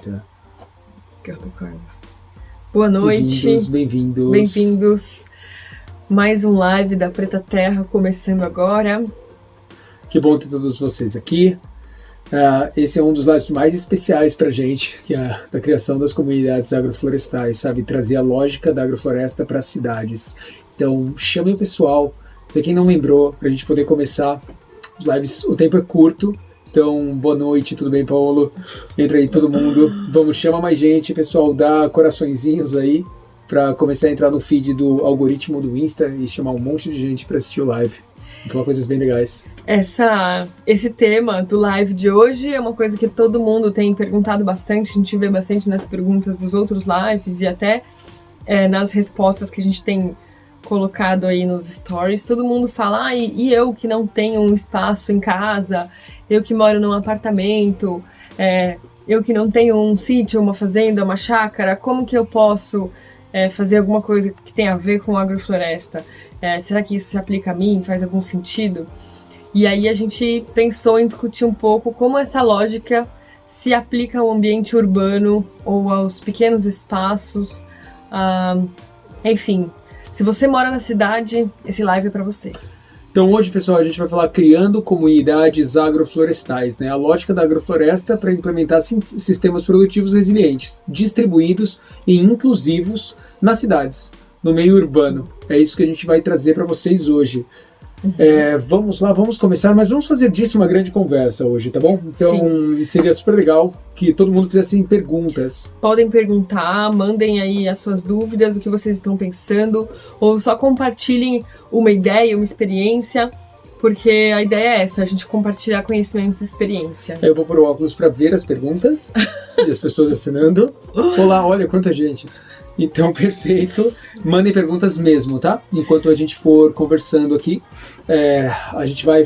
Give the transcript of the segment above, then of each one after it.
Eita. Capricórnio. Boa noite. Bem-vindos. Bem-vindos. Mais um live da Preta Terra começando agora. Que bom ter todos vocês aqui. Esse é um dos lives mais especiais pra gente, que é da criação das comunidades agroflorestais, sabe? Trazer a lógica da agrofloresta para as cidades. Então, chamem o pessoal, pra quem não lembrou, pra gente poder começar. Os lives, o tempo é curto. Então, boa noite, tudo bem, Paulo? Entra aí todo mundo. Vamos, chama mais gente, pessoal, dá coraçõezinhos aí para começar a entrar no feed do algoritmo do Insta e chamar um monte de gente para assistir o live. Falar coisas bem legais. Esse tema do live de hoje é uma coisa que todo mundo tem perguntado bastante, a gente vê bastante nas perguntas dos outros lives e até nas respostas que a gente tem colocado aí nos stories. Todo mundo fala, e eu que não tenho um espaço em casa, eu que moro num apartamento, eu que não tenho um sítio, uma fazenda, uma chácara, como que eu posso fazer alguma coisa que tenha a ver com agrofloresta? Será que isso se aplica a mim? Faz algum sentido? E aí a gente pensou em discutir um pouco como essa lógica se aplica ao ambiente urbano ou aos pequenos espaços. Enfim, se você mora na cidade, esse live é para você. Então hoje, pessoal, a gente vai falar criando comunidades agroflorestais, né? A lógica da agrofloresta para implementar sistemas produtivos resilientes, distribuídos e inclusivos nas cidades, no meio urbano. É isso que a gente vai trazer para vocês hoje. Vamos lá, vamos começar, mas vamos fazer disso uma grande conversa hoje, tá bom? Então, sim, seria super legal que todo mundo fizesse perguntas. Podem perguntar, mandem aí as suas dúvidas, o que vocês estão pensando, ou só compartilhem uma ideia, uma experiência, porque a ideia é essa, a gente compartilhar conhecimentos e experiência. Eu vou pôr o óculos para ver as perguntas e as pessoas assinando. Olá, olha quanta gente. Então, perfeito. Mandem perguntas mesmo, tá? Enquanto a gente for conversando aqui, a gente vai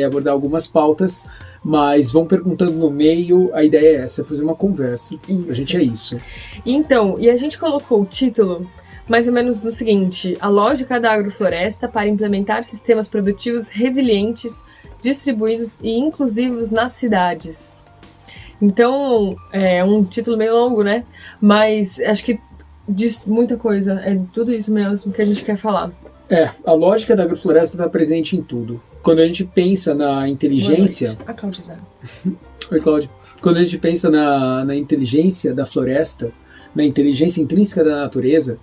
abordar algumas pautas, mas vão perguntando no meio. A ideia é essa, fazer uma conversa. Isso. A gente é isso. Então, e a gente colocou o título mais ou menos do seguinte: a lógica da agrofloresta para implementar sistemas produtivos resilientes, distribuídos e inclusivos nas cidades. Então, é um título meio longo, né? Mas acho que diz muita coisa, é tudo isso mesmo que a gente quer falar. A lógica da agrofloresta está presente em tudo. Quando a gente pensa na inteligência... A Cláudia Zara. Oi, Cláudia. Quando a gente pensa na inteligência da floresta, na inteligência intrínseca da natureza,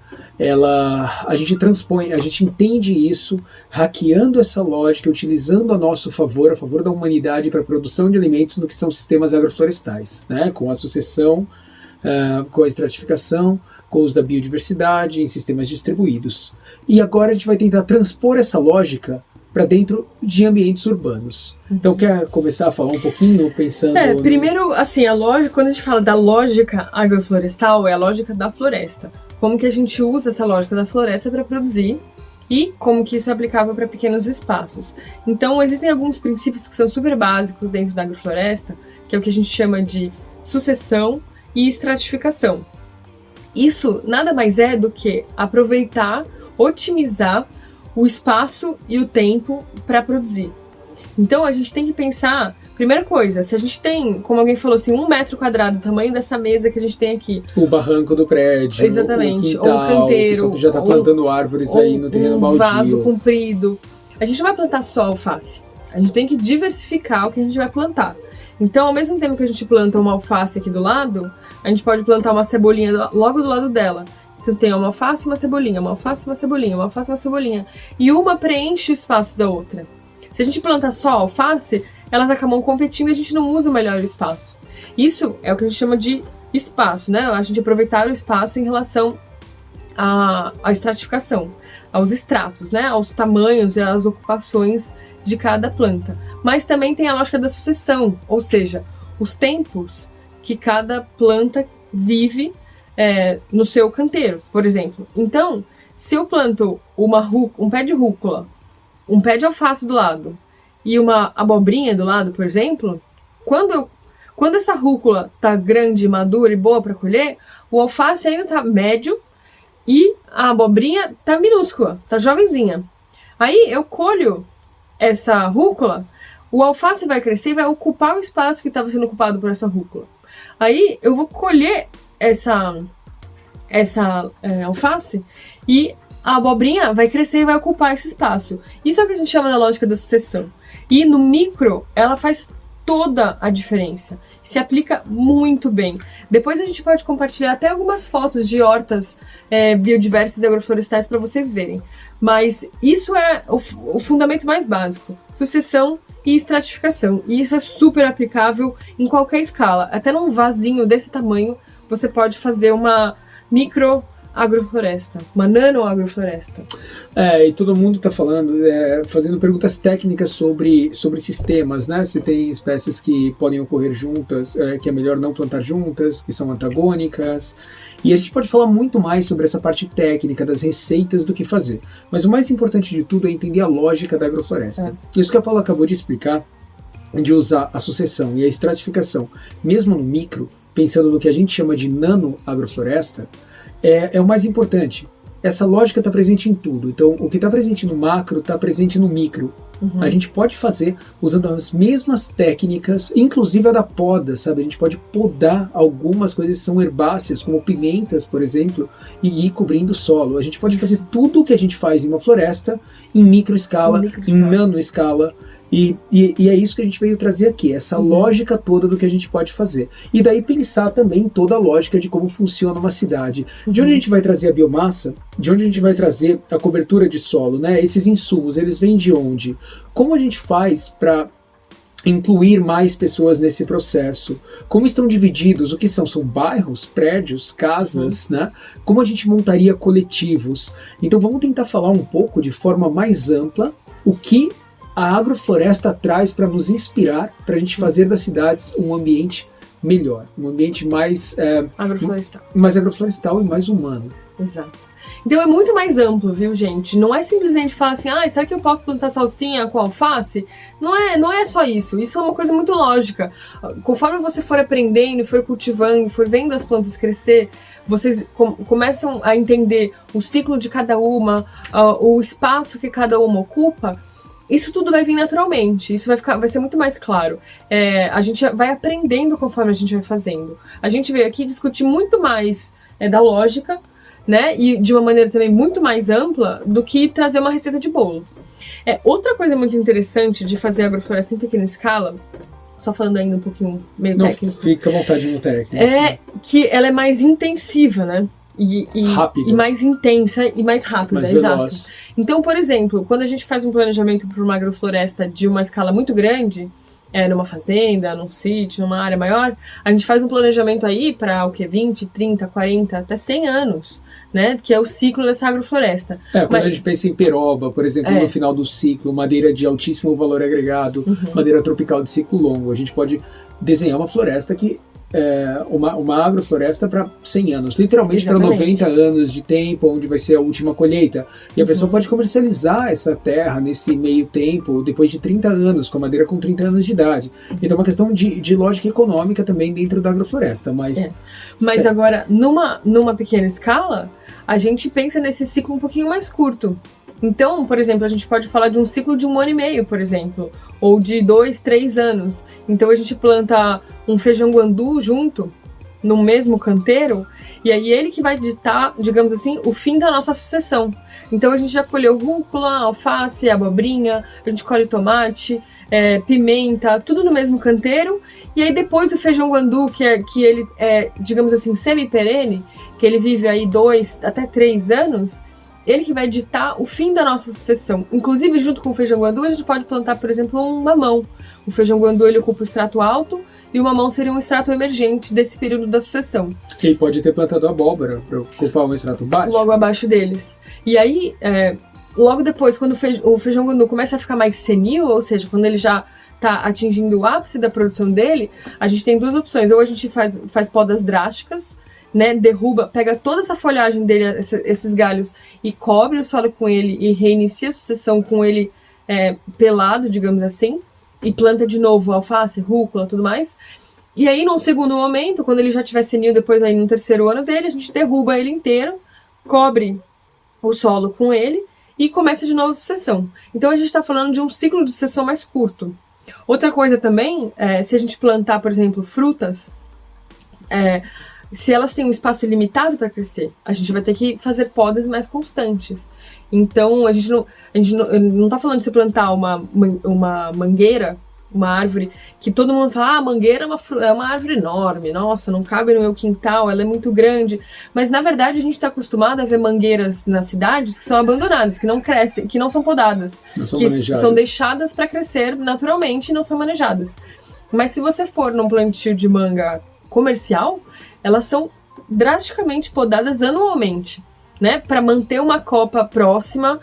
a gente entende isso, hackeando essa lógica, utilizando a nosso favor, a favor da humanidade para a produção de alimentos no que são sistemas agroflorestais, né? Com a sucessão, com a estratificação, com o uso da biodiversidade em sistemas distribuídos. E agora a gente vai tentar transpor essa lógica para dentro de ambientes urbanos. Então, quer começar a falar um pouquinho, pensando... Primeiro, assim, a lógica, quando a gente fala da lógica agroflorestal, é a lógica da floresta. Como que a gente usa essa lógica da floresta para produzir e como que isso é aplicável para pequenos espaços. Então, existem alguns princípios que são super básicos dentro da agrofloresta, que é o que a gente chama de sucessão e estratificação. Isso nada mais é do que aproveitar, otimizar o espaço e o tempo para produzir. Então a gente tem que pensar, primeira coisa, se a gente tem, como alguém falou assim, 1 metro quadrado, o tamanho dessa mesa que a gente tem aqui. O barranco do prédio, exatamente, o quintal, ou um canteiro, que já está plantando árvores aí no terreno baldio. Um vaso comprido. A gente não vai plantar só alface, a gente tem que diversificar o que a gente vai plantar. Então, ao mesmo tempo que a gente planta uma alface aqui do lado, a gente pode plantar uma cebolinha logo do lado dela. Então tem uma alface e uma cebolinha, uma alface e uma cebolinha, uma alface e uma cebolinha. E uma preenche o espaço da outra. Se a gente planta só alface, elas acabam competindo e a gente não usa o melhor espaço. Isso é o que a gente chama de espaço, né? A gente aproveitar o espaço em relação à estratificação, aos estratos, né? Aos tamanhos e às ocupações de cada planta. Mas também tem a lógica da sucessão, ou seja, os tempos que cada planta vive no seu canteiro, por exemplo. Então, se eu planto um pé de rúcula, um pé de alface do lado e uma abobrinha do lado, por exemplo, quando essa rúcula tá grande, madura e boa para colher, o alface ainda tá médio e a abobrinha tá minúscula, tá jovenzinha. Aí eu colho essa rúcula, o alface vai crescer e vai ocupar o espaço que estava sendo ocupado por essa rúcula. Aí eu vou colher essa alface e a abobrinha vai crescer e vai ocupar esse espaço. Isso é o que a gente chama da lógica da sucessão. E no micro, ela faz toda a diferença. Se aplica muito bem. Depois a gente pode compartilhar até algumas fotos de hortas biodiversas e agroflorestais para vocês verem. Mas isso é o fundamento mais básico. Sucessão e estratificação. E isso é super aplicável em qualquer escala. Até num vasinho desse tamanho, você pode fazer uma micro agrofloresta, uma nano agrofloresta. E todo mundo está falando, fazendo perguntas técnicas sobre sistemas, né? Se tem espécies que podem ocorrer juntas, que é melhor não plantar juntas, que são antagônicas. E a gente pode falar muito mais sobre essa parte técnica das receitas do que fazer. Mas o mais importante de tudo é entender a lógica da agrofloresta. Isso que a Paula acabou de explicar, de usar a sucessão e a estratificação, mesmo no micro, pensando no que a gente chama de nano agrofloresta, é o mais importante. Essa lógica está presente em tudo. Então, o que está presente no macro está presente no micro. Uhum. A gente pode fazer usando as mesmas técnicas, inclusive a da poda, sabe? A gente pode podar algumas coisas que são herbáceas, como pimentas, por exemplo, e ir cobrindo o solo. A gente pode fazer tudo o que a gente faz em uma floresta, em micro escala, em nano escala. E é isso que a gente veio trazer aqui, essa lógica toda do que a gente pode fazer. E daí pensar também toda a lógica de como funciona uma cidade. De onde a gente vai trazer a biomassa, de onde a gente vai trazer a cobertura de solo, né? Esses insumos, eles vêm de onde? Como a gente faz para incluir mais pessoas nesse processo? Como estão divididos? O que são? São bairros, prédios, casas, né? Como a gente montaria coletivos? Então vamos tentar falar um pouco de forma mais ampla o que a agrofloresta traz para nos inspirar, para a gente fazer das cidades um ambiente melhor, um ambiente mais agroflorestal e mais humano. Exato. Então é muito mais amplo, viu, gente? Não é simplesmente falar assim, será que eu posso plantar salsinha com alface? Não é só isso. Isso é uma coisa muito lógica. Conforme você for aprendendo, for cultivando, for vendo as plantas crescer, vocês começam a entender o ciclo de cada uma, o espaço que cada uma ocupa. Isso tudo vai vir naturalmente, isso vai ser muito mais claro. A gente vai aprendendo conforme a gente vai fazendo. A gente veio aqui discutir muito mais da lógica, né? E de uma maneira também muito mais ampla do que trazer uma receita de bolo. Outra coisa muito interessante de fazer agrofloresta em pequena escala, só falando ainda um pouquinho meio técnico. Fica à vontade no técnico. É que ela é mais intensiva, né? E mais intensa e mais rápida, mais exato. Veloz. Então, por exemplo, quando a gente faz um planejamento para uma agrofloresta de uma escala muito grande, numa fazenda, num sítio, numa área maior, a gente faz um planejamento aí para 20, 30, 40, até 100 anos, né? Que é o ciclo dessa agrofloresta. Quando a gente pensa em peroba, por exemplo, no final do ciclo, madeira de altíssimo valor agregado, madeira tropical de ciclo longo, a gente pode desenhar uma floresta que uma agrofloresta para 100 anos, literalmente para 90 anos de tempo, onde vai ser a última colheita. E a pessoa pode comercializar essa terra nesse meio tempo, depois de 30 anos, com a madeira com 30 anos de idade. Então é uma questão de lógica econômica também dentro da agrofloresta. Mas agora, numa pequena escala, a gente pensa nesse ciclo um pouquinho mais curto. Então, por exemplo, a gente pode falar de um ciclo de 1 ano e meio, por exemplo, ou de 2, 3 anos. Então a gente planta um feijão guandu junto, no mesmo canteiro, e aí ele que vai ditar, digamos assim, o fim da nossa sucessão. Então a gente já colheu rúcula, alface, abobrinha, a gente colhe tomate, pimenta, tudo no mesmo canteiro, e aí depois o feijão guandu, que ele é, digamos assim, semi-perene, que ele vive aí 2 até 3 anos, ele que vai ditar o fim da nossa sucessão. Inclusive, junto com o feijão guandu, a gente pode plantar, por exemplo, um mamão. O feijão guandu, ele ocupa o extrato alto, e o mamão seria um extrato emergente desse período da sucessão. Quem pode ter plantado abóbora para ocupar um extrato baixo? Logo abaixo deles. E aí, logo depois, quando o feijão guandu começa a ficar mais senil, ou seja, quando ele já está atingindo o ápice da produção dele, a gente tem 2 opções. Ou a gente faz podas drásticas, né, derruba, pega toda essa folhagem dele, esses galhos, e cobre o solo com ele e reinicia a sucessão com ele pelado, digamos assim, e planta de novo alface, rúcula, tudo mais. E aí, num segundo momento, quando ele já tiver senil, depois aí no 3º ano dele, a gente derruba ele inteiro, cobre o solo com ele e começa de novo a sucessão. Então a gente está falando de um ciclo de sucessão mais curto. Outra coisa também, se a gente plantar, por exemplo, frutas, se elas têm um espaço limitado para crescer, a gente vai ter que fazer podas mais constantes. Então, a gente não tá falando de você plantar uma mangueira, uma árvore, que todo mundo fala, mangueira é uma árvore enorme, nossa, não cabe no meu quintal, ela é muito grande. Mas, na verdade, a gente está acostumado a ver mangueiras nas cidades que são abandonadas, que não crescem, que não são podadas, que são deixadas para crescer naturalmente e não são manejadas. Mas se você for num plantio de manga comercial, elas são drasticamente podadas anualmente, né? Para manter uma copa próxima,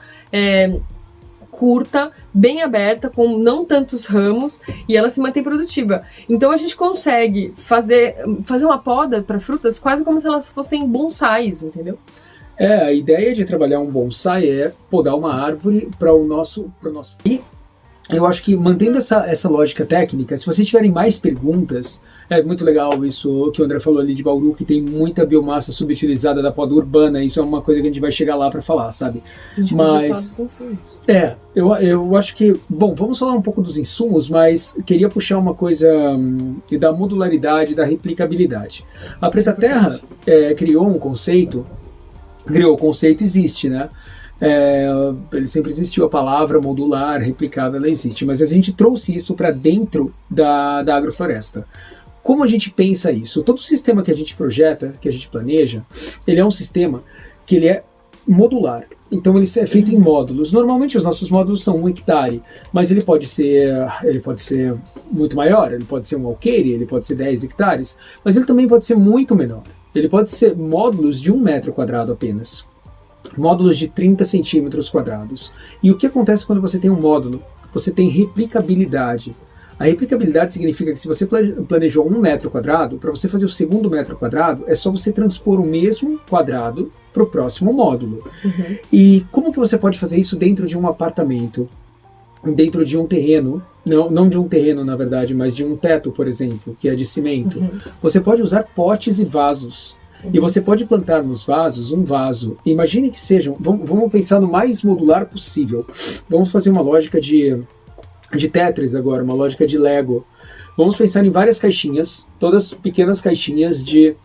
curta, bem aberta, com não tantos ramos, e ela se mantém produtiva. Então a gente consegue fazer uma poda para frutas quase como se elas fossem bonsais, entendeu? A ideia de trabalhar um bonsai é podar uma árvore para o nosso... E eu acho que, mantendo essa lógica técnica, se vocês tiverem mais perguntas, é muito legal isso que o André falou ali de Bauru, que tem muita biomassa subutilizada da poda urbana, isso é uma coisa que a gente vai chegar lá para falar, sabe? A gente pode falar dos insumos. Eu acho que, bom, vamos falar um pouco dos insumos, mas queria puxar uma coisa da modularidade, da replicabilidade. A Preta Terra criou o conceito, existe, né? Ele sempre existiu, a palavra modular, replicada, ela existe, mas a gente trouxe isso para dentro da agrofloresta. Como a gente pensa isso? Todo sistema que a gente projeta, que a gente planeja, ele é um sistema que ele é modular. Então ele é feito em módulos. Normalmente os nossos módulos são 1 hectare, mas ele pode ser muito maior, ele pode ser um alqueire, ele pode ser 10 hectares, mas ele também pode ser muito menor. Ele pode ser módulos de 1 metro quadrado apenas. Módulos de 30 centímetros quadrados. E o que acontece quando você tem um módulo? Você tem replicabilidade. A replicabilidade significa que se você planejou 1 metro quadrado, para você fazer o segundo metro quadrado, é só você transpor o mesmo quadrado para o próximo módulo. Uhum. E como que você pode fazer isso dentro de um apartamento? Dentro de um terreno, não de um terreno na verdade, mas de um teto, por exemplo, que é de cimento. Uhum. Você pode usar potes e vasos. E você pode plantar nos vasos um vaso. Imagine que sejam, vamos pensar no mais modular possível. Vamos fazer uma lógica de Tetris agora, uma lógica de Lego. Vamos pensar em várias caixinhas, todas pequenas caixinhas de,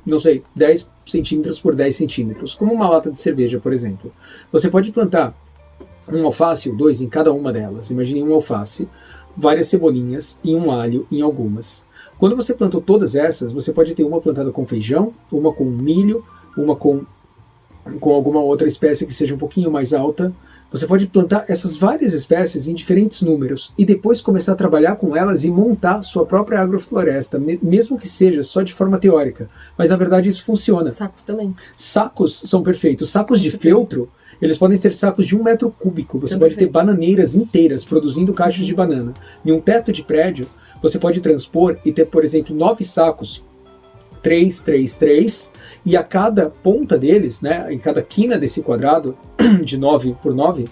não sei, 10 centímetros por 10 centímetros, como uma lata de cerveja, por exemplo. Você pode plantar um alface ou 2 em cada uma delas. Imagine um alface, várias cebolinhas e um alho em algumas. Quando você plantou todas essas, você pode ter uma plantada com feijão, uma com milho, uma com alguma outra espécie que seja um pouquinho mais alta. Você pode plantar essas várias espécies em diferentes números e depois começar a trabalhar com elas e montar sua própria agrofloresta, mesmo que seja só de forma teórica. Mas na verdade isso funciona. Sacos também. Sacos são perfeitos. Sacos de feltro, eles podem ter sacos de 1 metro cúbico. Você pode ter bananeiras inteiras produzindo caixas de banana. Em um teto de prédio, você pode transpor e ter, por exemplo, 9 sacos, 3, 3, 3, e a cada ponta deles, né, em cada quina desse quadrado, de 9 por 9,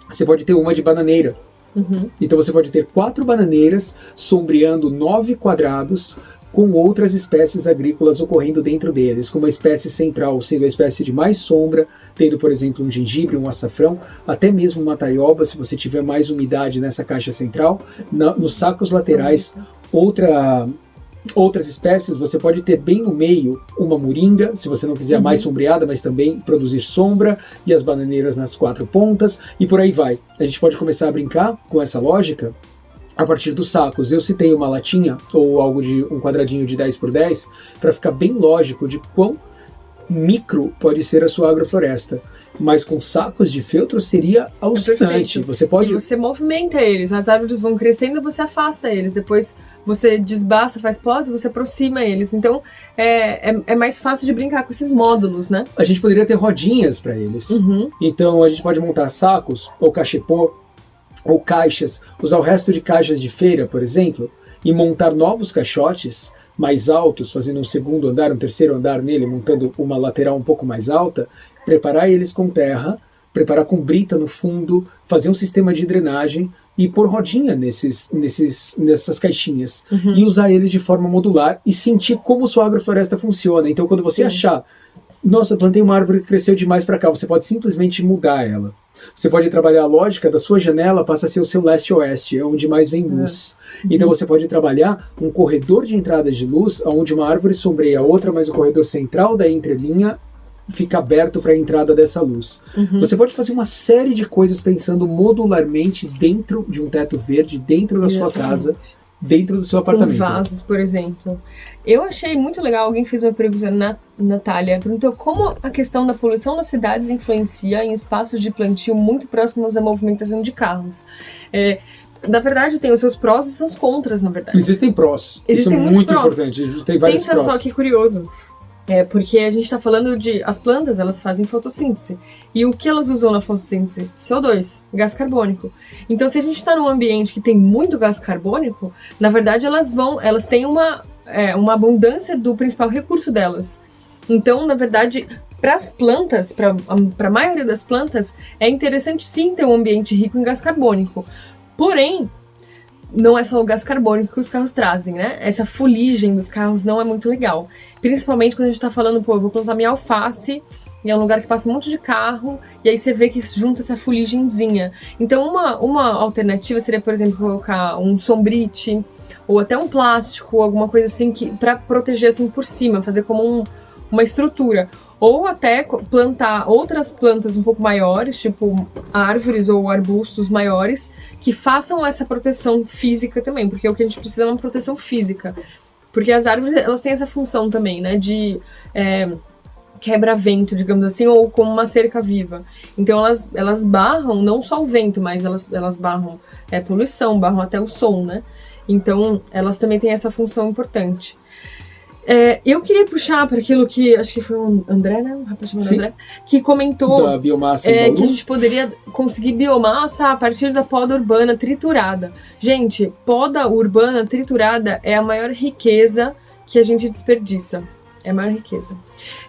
você pode ter uma de bananeira. Uhum. Então você pode ter 4 bananeiras sombreando 9 quadrados com outras espécies agrícolas ocorrendo dentro deles, com uma espécie central sendo a espécie de mais sombra, tendo, por exemplo, um gengibre, um açafrão, até mesmo uma taioba, se você tiver mais umidade nessa caixa central. Nos sacos laterais, outras espécies, você pode ter bem no meio uma moringa, se você não quiser mais sombreada, mas também produzir sombra, e as bananeiras nas 4 pontas, e por aí vai. A gente pode começar a brincar com essa lógica a partir dos sacos. Eu citei uma latinha, ou algo de um quadradinho de 10 por 10, para ficar bem lógico de quão micro pode ser a sua agrofloresta. Mas com sacos de feltro seria alucinante. Você pode... E você movimenta eles, as árvores vão crescendo e você afasta eles. Depois você desbasta, faz plot, você aproxima eles. Então é mais fácil de brincar com esses módulos, né? A gente poderia ter rodinhas para eles. Uhum. Então a gente pode montar sacos, ou cachepô, ou caixas, usar o resto de caixas de feira, por exemplo, e montar novos caixotes mais altos, fazendo um segundo andar, um terceiro andar nele, montando uma lateral um pouco mais alta, preparar eles com terra, preparar com brita no fundo, fazer um sistema de drenagem e pôr rodinha nessas caixinhas. Uhum. E usar eles de forma modular e sentir como sua agrofloresta funciona. Então quando você achar, nossa, plantei uma árvore que cresceu demais para cá, você pode simplesmente mudar ela. Você pode trabalhar a lógica da sua janela, passa a ser o seu leste-oeste, é onde mais vem luz. Então você pode trabalhar um corredor de entradas de luz, onde uma árvore sombreia a outra, mas o corredor central da entrelinha fica aberto para a entrada dessa luz. Você pode fazer uma série de coisas pensando modularmente dentro de um teto verde, dentro da sua casa, dentro do seu apartamento. Com vasos, por exemplo. Eu achei muito legal, alguém fez uma pergunta, Natália, perguntou como a questão da poluição das cidades influencia em espaços de plantio muito próximos à movimentação de carros. Na verdade, tem os seus prós e seus contras, na verdade. Existem prós. Existem isso é muitos muito prós. importante. Tem vários Pensa prós. só que curioso. Porque a gente está falando de... As plantas, elas fazem fotossíntese. E o que elas usam na fotossíntese? CO2, gás carbônico. Então, se a gente está num ambiente que tem muito gás carbônico, na verdade, elas têm uma abundância do principal recurso delas. Então, na verdade, para as plantas, para a maioria das plantas, é interessante sim ter um ambiente rico em gás carbônico. Porém, não é só o gás carbônico que os carros trazem, né? Essa fuligem dos carros não é muito legal. Principalmente quando a gente tá falando, eu vou plantar minha alface, e é um lugar que passa um monte de carro, e aí você vê que junta essa fuligenzinha. Então, uma alternativa seria, por exemplo, colocar um sombrite, ou até um plástico, alguma coisa assim, para proteger assim por cima, fazer como uma estrutura. Ou até plantar outras plantas um pouco maiores, tipo árvores ou arbustos maiores, que façam essa proteção física também, porque o que a gente precisa é uma proteção física. Porque as árvores, elas têm essa função também, né, de quebra-vento, digamos assim, ou como uma cerca viva. Então elas barram não só o vento, mas elas barram poluição, barram até o som, né? Então elas também têm essa função importante. Eu queria puxar para aquilo que, acho que foi o André, né? Um rapaz chamado André, que comentou da biomassa que a gente poderia conseguir biomassa a partir da poda urbana triturada. Gente, poda urbana triturada é a maior riqueza que a gente desperdiça. É a maior riqueza.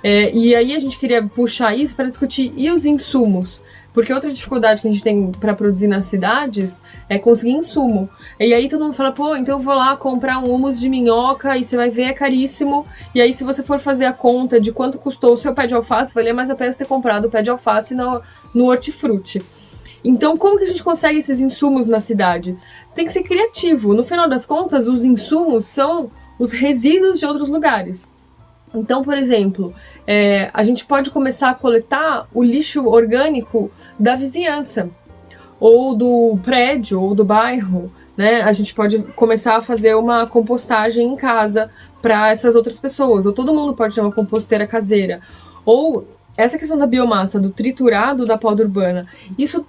E aí a gente queria puxar isso para discutir e os insumos. Porque outra dificuldade que a gente tem para produzir nas cidades é conseguir insumo. E aí todo mundo fala, pô, então eu vou lá comprar um humus de minhoca e você vai ver, é caríssimo. E aí se você for fazer a conta de quanto custou o seu pé de alface, valia mais a pena ter comprado o pé de alface no hortifruti. Então como que a gente consegue esses insumos na cidade? Tem que ser criativo. No final das contas, os insumos são os resíduos de outros lugares. Então, por exemplo, a gente pode começar a coletar o lixo orgânico da vizinhança, ou do prédio, ou do bairro, né? A gente pode começar a fazer uma compostagem em casa para essas outras pessoas, ou todo mundo pode ter uma composteira caseira. Ou essa questão da biomassa, do triturado da poda urbana, isso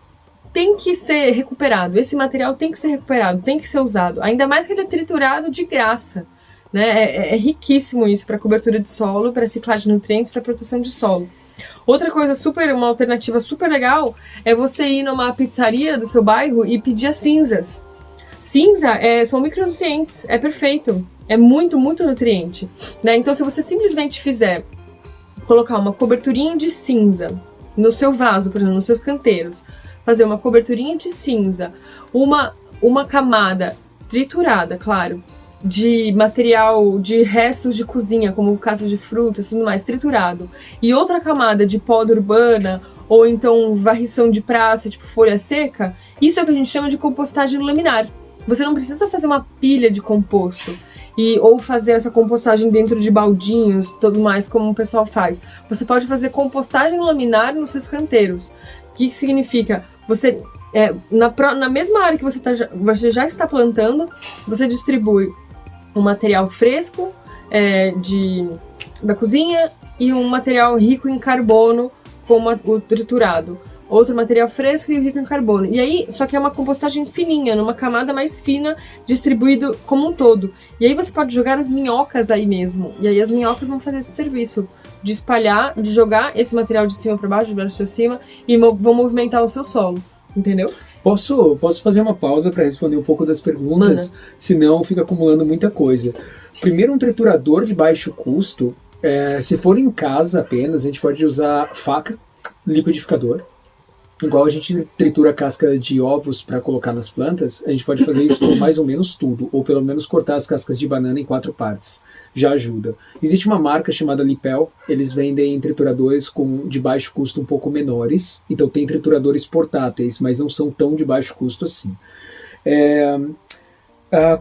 tem que ser recuperado, esse material tem que ser recuperado, tem que ser usado, ainda mais que ele é triturado de graça. Né? É riquíssimo isso para cobertura de solo, para reciclagem de nutrientes, para proteção de solo. Outra coisa uma alternativa super legal é você ir numa pizzaria do seu bairro e pedir as cinzas. Cinza são micronutrientes, é perfeito, é muito, muito nutriente. Né? Então, se você simplesmente colocar uma coberturinha de cinza no seu vaso, por exemplo, nos seus canteiros, fazer uma coberturinha de cinza, uma camada triturada, claro, de material, de restos de cozinha, como casca de frutas, tudo mais, triturado, e outra camada de poda urbana, ou então varrição de praça, tipo folha seca, isso é o que a gente chama de compostagem laminar. Você não precisa fazer uma pilha de composto, ou fazer essa compostagem dentro de baldinhos, tudo mais, como o pessoal faz. Você pode fazer compostagem laminar nos seus canteiros. O que significa? Você, na mesma área que você já está plantando, você distribui um material fresco da cozinha e um material rico em carbono, como o triturado. Outro material fresco e rico em carbono. E aí, só que é uma compostagem fininha, numa camada mais fina, distribuído como um todo. E aí você pode jogar as minhocas aí mesmo. E aí as minhocas vão fazer esse serviço de espalhar, de jogar esse material de cima para baixo, de baixo para cima, e vão movimentar o seu solo. Entendeu? Posso fazer uma pausa para responder um pouco das perguntas? Manda. Senão fica acumulando muita coisa. Primeiro, um triturador de baixo custo. Se for em casa apenas, a gente pode usar faca, liquidificador. igual a gente tritura a casca de ovos para colocar nas plantas, a gente pode fazer isso com mais ou menos tudo, ou pelo menos cortar as cascas de banana em 4 partes. Já ajuda. Existe uma marca chamada Lipel, eles vendem trituradores de baixo custo um pouco menores, então tem trituradores portáteis, mas não são tão de baixo custo assim.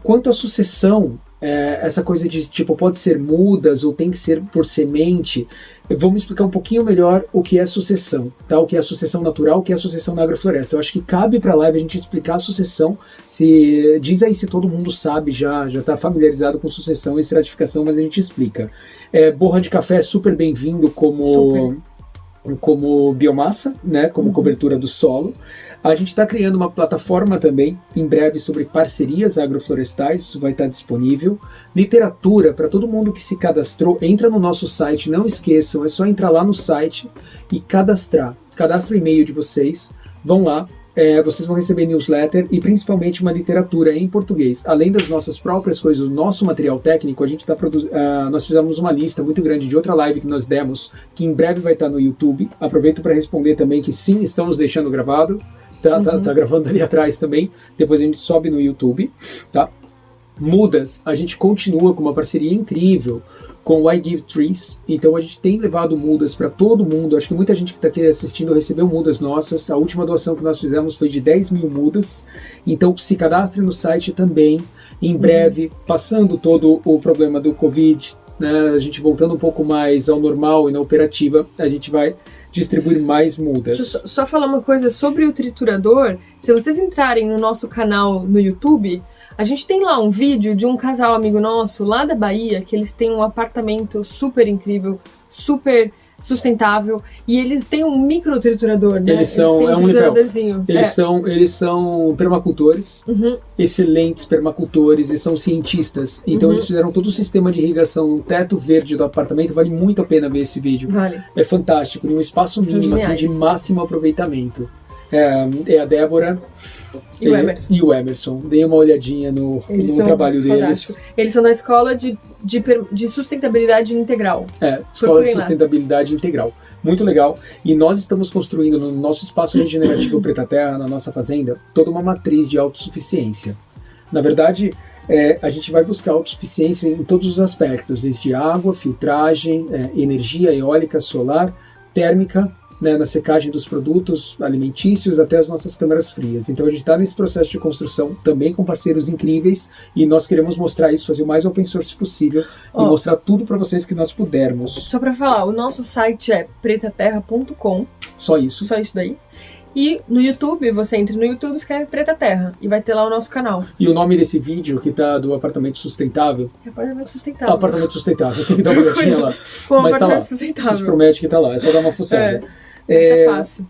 Quanto à sucessão, essa coisa de tipo pode ser mudas ou tem que ser por semente, vamos explicar um pouquinho melhor o que é sucessão, tá? O que é a sucessão natural, o que é a sucessão na agrofloresta. Eu acho que cabe para a live a gente explicar a sucessão. Diz aí se todo mundo sabe, já está familiarizado com sucessão e estratificação, mas a gente explica. Borra de café é super bem-vindo como biomassa, né, como cobertura do solo. A gente está criando uma plataforma também, em breve, sobre parcerias agroflorestais, isso vai estar disponível. Literatura, para todo mundo que se cadastrou, entra no nosso site, não esqueçam, é só entrar lá no site e cadastrar. Cadastra o e-mail de vocês, vão lá, vocês vão receber newsletter e principalmente uma literatura em português. Além das nossas próprias coisas, o nosso material técnico, a gente está nós fizemos uma lista muito grande de outra live que nós demos, que em breve vai estar no YouTube. Aproveito para responder também que sim, estamos deixando gravado. Tá gravando ali atrás também, depois a gente sobe no YouTube, tá? Mudas, a gente continua com uma parceria incrível com o I Give Trees, então a gente tem levado mudas para todo mundo, acho que muita gente que está aqui assistindo recebeu mudas nossas, a última doação que nós fizemos foi de 10 mil mudas, então se cadastre no site também, em breve, passando todo o problema do Covid, né, a gente voltando um pouco mais ao normal e na operativa, a gente vai distribuir mais mudas. Deixa eu só falar uma coisa sobre o triturador. Se vocês entrarem no nosso canal no YouTube, a gente tem lá um vídeo de um casal amigo nosso lá da Bahia, que eles têm um apartamento super incrível, super sustentável, e eles têm um micro triturador, né? Eles têm um trituradorzinho. Eles são permacultores, excelentes permacultores e são cientistas. Então eles fizeram todo o sistema de irrigação no teto verde do apartamento. Vale muito a pena ver esse vídeo. Vale. É fantástico, em um espaço mínimo, assim, de máximo aproveitamento. É a Débora e o Emerson. Dei uma olhadinha no trabalho deles. Eles são da Escola de Sustentabilidade Integral. Escola de Sustentabilidade Integral. Muito legal. E nós estamos construindo no nosso espaço regenerativo Preta Terra, na nossa fazenda, toda uma matriz de autossuficiência. Na verdade, a gente vai buscar autossuficiência em todos os aspectos, desde água, filtragem, energia eólica, solar, térmica, né, na secagem dos produtos alimentícios até as nossas câmaras frias. Então a gente está nesse processo de construção também com parceiros incríveis e nós queremos mostrar isso, fazer o mais open source possível e mostrar tudo para vocês que nós pudermos. Só para falar, o nosso site é pretaterra.com. Só isso. Só isso daí. E no YouTube, você entra no YouTube e escreve Preta Terra e vai ter lá o nosso canal. E o nome desse vídeo que tá do apartamento sustentável? Apartamento sustentável. Apartamento sustentável, tem que dar uma olhadinha lá. Mas tá lá. Sustentável. A gente promete que tá lá, é só dar uma fuçada. Tá fácil.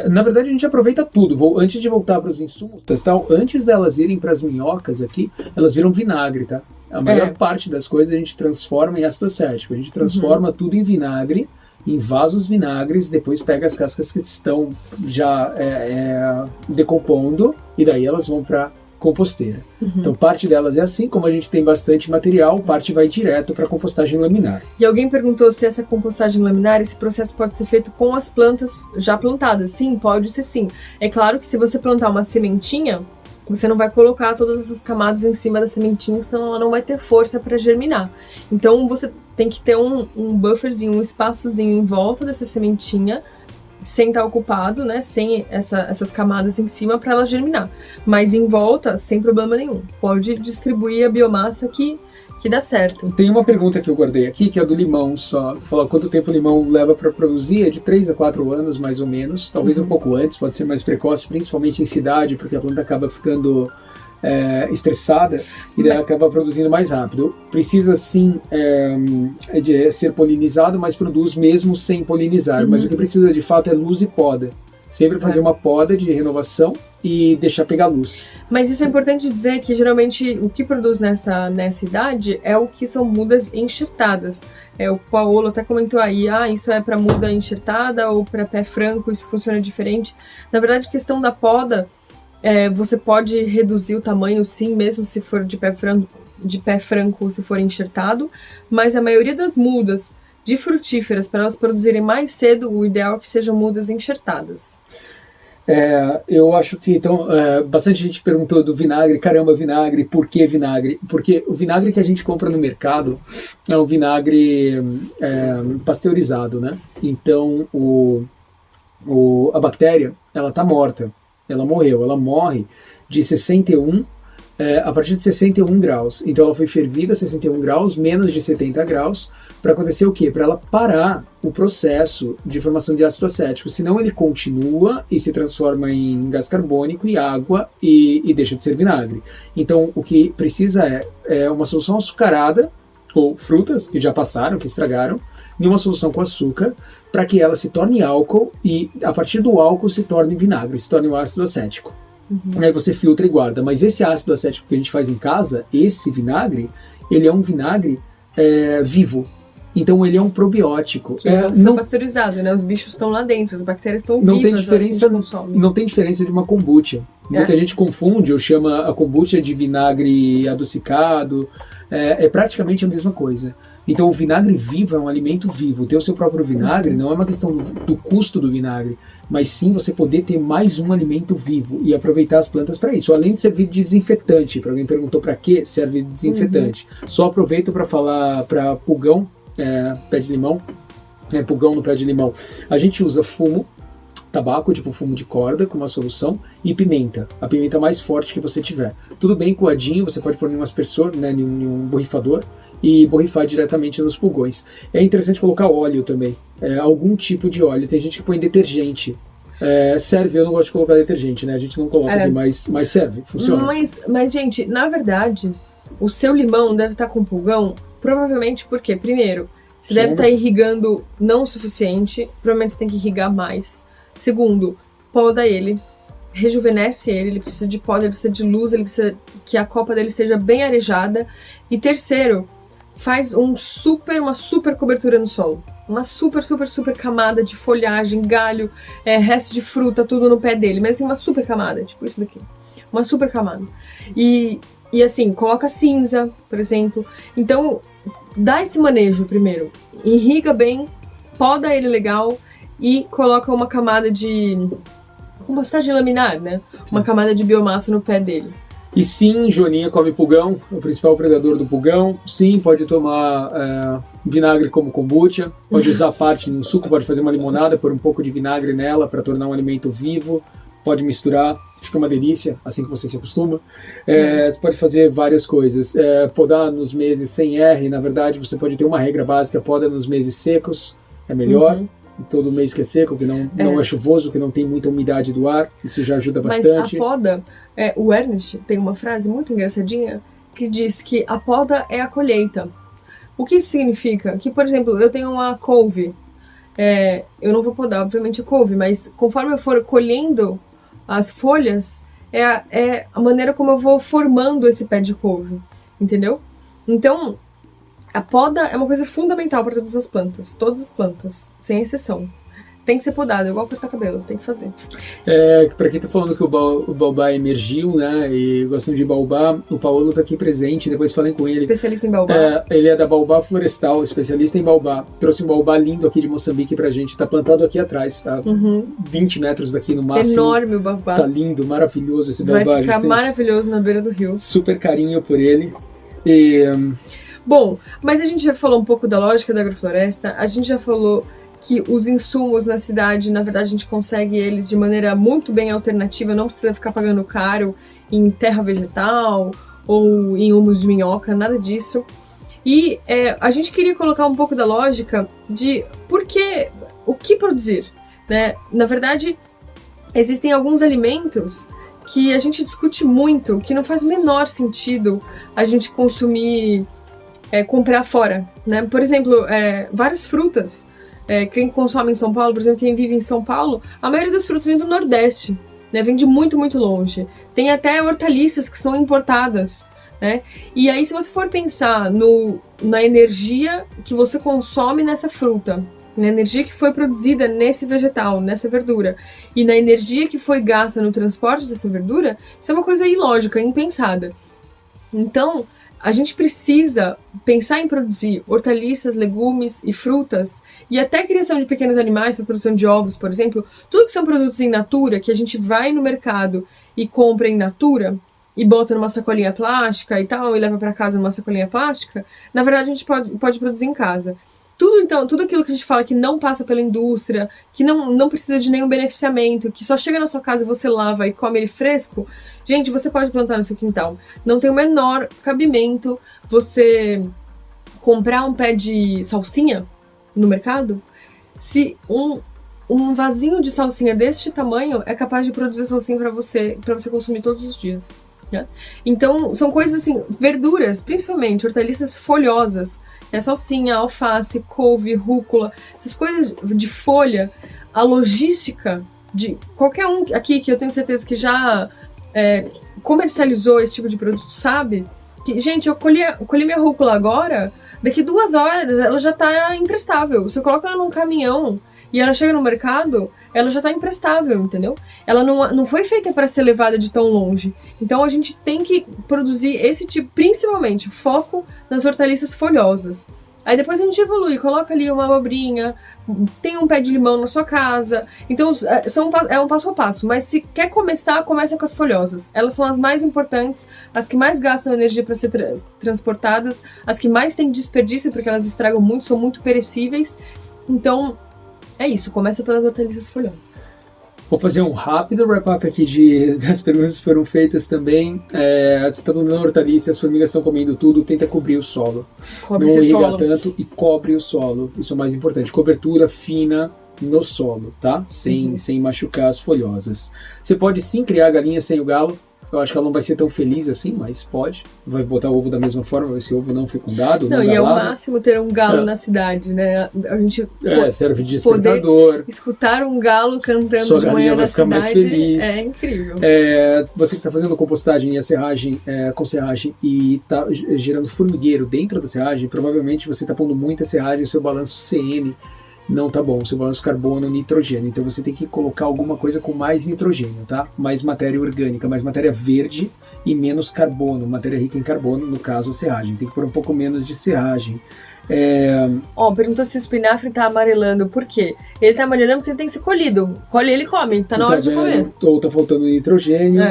Na verdade, a gente aproveita tudo. Antes de voltar para os insumos, tal, antes delas irem para as minhocas aqui, elas viram vinagre, tá? A maior parte das coisas a gente transforma em ácido acético. A gente transforma tudo em vinagre, em vasos vinagres, depois pega as cascas que estão já decompondo e daí elas vão para composteira. Então parte delas é assim, como a gente tem bastante material, parte vai direto para compostagem laminar. E alguém perguntou se essa compostagem laminar, esse processo pode ser feito com as plantas já plantadas. Sim, pode ser sim. É claro que se você plantar uma sementinha, você não vai colocar todas essas camadas em cima da sementinha, senão ela não vai ter força para germinar. Então você tem que ter um bufferzinho, um espaçozinho em volta dessa sementinha, sem estar ocupado, né, sem essas camadas em cima para ela germinar. Mas em volta, sem problema nenhum. Pode distribuir a biomassa que dá certo. Tem uma pergunta que eu guardei aqui, que é do limão só. Fala quanto tempo o limão leva para produzir, é de 3 a 4 anos, mais ou menos. Talvez um pouco antes, pode ser mais precoce, principalmente em cidade, porque a planta acaba ficando estressada e daí acaba produzindo mais rápido. Precisa sim de ser polinizado, mas produz mesmo sem polinizar. Mas o que precisa de fato é luz e poda. Sempre fazer uma poda de renovação e deixar pegar luz. Mas isso é importante dizer que geralmente o que produz nessa idade é o que são mudas enxertadas. O Paulo até comentou aí, isso é para muda enxertada ou para pé franco, isso funciona diferente. Na verdade, a questão da poda, você pode reduzir o tamanho sim, mesmo se for de pé franco, se for enxertado, mas a maioria das mudas de frutíferas, para elas produzirem mais cedo, o ideal é que sejam mudas enxertadas. Eu acho que, então, bastante gente perguntou do vinagre, caramba, vinagre, por que vinagre? Porque o vinagre que a gente compra no mercado é um vinagre pasteurizado, né? Então, a bactéria, ela tá morta, ela morreu, ela morre de 61 a partir de 61 graus. Então ela foi fervida a 61 graus, menos de 70 graus, para acontecer o quê? Para ela parar o processo de formação de ácido acético. Senão ele continua e se transforma em gás carbônico e água e deixa de ser vinagre. Então o que precisa é uma solução açucarada, ou frutas que já passaram, que estragaram, em uma solução com açúcar, para que ela se torne álcool e a partir do álcool se torne vinagre, se torne um ácido acético. Aí você filtra e guarda. Mas esse ácido acético que a gente faz em casa, esse vinagre, ele é um vinagre vivo. Então ele é um probiótico. Não pasteurizado, né? Os bichos estão lá dentro, as bactérias estão vivas. Não tem diferença de uma kombucha. Muita gente confunde ou chama a kombucha de vinagre adocicado. É praticamente a mesma coisa. Então o vinagre vivo é um alimento vivo. Ter o seu próprio vinagre não é uma questão do custo do vinagre, mas sim você poder ter mais um alimento vivo e aproveitar as plantas para isso. Além de servir de desinfetante, para alguém perguntou para que serve de desinfetante. Só aproveito para falar para pulgão, pé de limão, pulgão no pé de limão. A gente usa fumo, tabaco, tipo fumo de corda, com uma solução, e pimenta, a pimenta mais forte que você tiver. Tudo bem coadinho, você pode pôr em um aspersor, em um borrifador, e borrifar diretamente nos pulgões. É interessante colocar óleo também, algum tipo de óleo. Tem gente que põe detergente. Serve, eu não gosto de colocar detergente, né? A gente não coloca aqui, mas serve, funciona. Mas, gente, na verdade, o seu limão deve estar com pulgão, provavelmente porque, primeiro, você deve estar irrigando não o suficiente, provavelmente você tem que irrigar mais. Segundo, poda ele, rejuvenesce ele precisa de poda, ele precisa de luz, ele precisa que a copa dele esteja bem arejada. E terceiro, faz uma super cobertura no solo. Uma super camada de folhagem, galho, resto de fruta, tudo no pé dele. Mas assim, uma super camada, tipo isso daqui. Uma super camada. E assim, coloca cinza, por exemplo. Então, dá esse manejo primeiro. Irriga bem, poda ele legal e coloca uma camada de compostagem laminar, né? Uma camada de biomassa no pé dele. E sim, Joaninha come pulgão, o principal predador do pulgão. Sim, pode tomar vinagre como kombucha, pode usar parte no suco, pode fazer uma limonada, pôr um pouco de vinagre nela para tornar um alimento vivo, pode misturar, fica uma delícia, assim que você se acostuma. Você pode fazer várias coisas. Podar nos meses sem R, na verdade, você pode ter uma regra básica, poda nos meses secos, é melhor. Todo mês que é seco, que não é chuvoso, que não tem muita umidade do ar, isso já ajuda bastante. Mas a poda, o Ernest tem uma frase muito engraçadinha que diz que a poda é a colheita. O que isso significa? Que, por exemplo, eu tenho uma couve, eu não vou podar, obviamente, a couve, mas conforme eu for colhendo as folhas, é a maneira como eu vou formando esse pé de couve, entendeu? Então, a poda é uma coisa fundamental para todas as plantas, sem exceção. Tem que ser podado, igual cortar cabelo, tem que fazer. Para quem tá falando que o baobá emergiu, né, e gostam de baobá, o Paulo tá aqui presente, depois falem com ele. Especialista em baobá. Ele é da Baobá Florestal, especialista em baobá. Trouxe um baobá lindo aqui de Moçambique pra gente, tá plantado aqui atrás, tá? 20 metros daqui no máximo. Enorme o baobá. Tá lindo, maravilhoso esse baobá. Vai ficar maravilhoso na beira do rio. Super carinho por ele. Bom, mas a gente já falou um pouco da lógica da agrofloresta, a gente já falou que os insumos na cidade, na verdade, a gente consegue eles de maneira muito bem alternativa, não precisa ficar pagando caro em terra vegetal ou em humus de minhoca, nada disso. E a gente queria colocar um pouco da lógica de o que produzir, né? Na verdade, existem alguns alimentos que a gente discute muito, que não faz o menor sentido a gente consumir, comprar fora, né? Por exemplo, várias frutas. Quem consome em São Paulo, por exemplo, quem vive em São Paulo, a maioria das frutas vem do Nordeste, né? Vem de muito, muito longe. Tem até hortaliças que são importadas, né? E aí, se você for pensar na energia que você consome nessa fruta, na energia que foi produzida nesse vegetal, nessa verdura, e na energia que foi gasta no transporte dessa verdura, isso é uma coisa ilógica, impensada. Então, a gente precisa pensar em produzir hortaliças, legumes e frutas, e até criação de pequenos animais para produção de ovos, por exemplo, tudo que são produtos in natura, que a gente vai no mercado e compra in natura, e bota numa sacolinha plástica e tal, e leva para casa numa sacolinha plástica, na verdade a gente pode produzir em casa. Tudo aquilo que a gente fala que não passa pela indústria, que não precisa de nenhum beneficiamento, que só chega na sua casa e você lava e come ele fresco, gente, você pode plantar no seu quintal. Não tem o menor cabimento você comprar um pé de salsinha no mercado, se um vasinho de salsinha deste tamanho é capaz de produzir salsinha para você consumir todos os dias. Né? Então, são coisas assim, verduras, principalmente, hortaliças folhosas, salsinha, alface, couve, rúcula, essas coisas de folha, a logística de qualquer um aqui que eu tenho certeza que já comercializou esse tipo de produto, sabe? Que, gente, eu colhi minha rúcula agora, daqui 2 horas ela já tá imprestável. Se eu coloco ela num caminhão e ela chega no mercado, ela já tá imprestável, entendeu? Ela não foi feita para ser levada de tão longe. Então a gente tem que produzir esse tipo, principalmente, foco nas hortaliças folhosas. Aí depois a gente evolui, coloca ali uma abobrinha, tem um pé de limão na sua casa. Então é um passo a passo, mas se quer começar, começa com as folhosas. Elas são as mais importantes, as que mais gastam energia para ser transportadas, as que mais têm desperdício porque elas estragam muito, são muito perecíveis. Então é isso, começa pelas hortaliças folhosas. Vou fazer um rápido wrap-up aqui das perguntas que foram feitas também. Você está dando hortaliça, as formigas estão comendo tudo, tenta cobrir o solo. Cobre não esse irriga solo. tanto e cobre o solo. Isso é o mais importante. Cobertura fina no solo, tá? Sem machucar as folhosas. Você pode sim criar galinha sem o galo. Eu acho que ela não vai ser tão feliz assim, mas pode. Vai botar ovo da mesma forma, esse ovo não fecundado, não galado. E é o máximo ter um galo na cidade, né? A gente serve de despertador. Escutar um galo cantando Sua de galinha manhã vai na ficar cidade mais feliz. É incrível. Você que está fazendo compostagem e a serragem com serragem e está gerando formigueiro dentro da serragem, provavelmente você está pondo muita serragem, o seu balanço CN não tá bom, seu balanço carbono, nitrogênio. Então você tem que colocar alguma coisa com mais nitrogênio, tá? Mais matéria orgânica, mais matéria verde e menos carbono, matéria rica em carbono, no caso a serragem. Tem que pôr um pouco menos de serragem. Perguntou se o espinafre tá amarelando. Por quê? Ele tá amarelando porque ele tem que ser colhido. Colhe ele e come, tá na hora de comer. Ou tá faltando nitrogênio.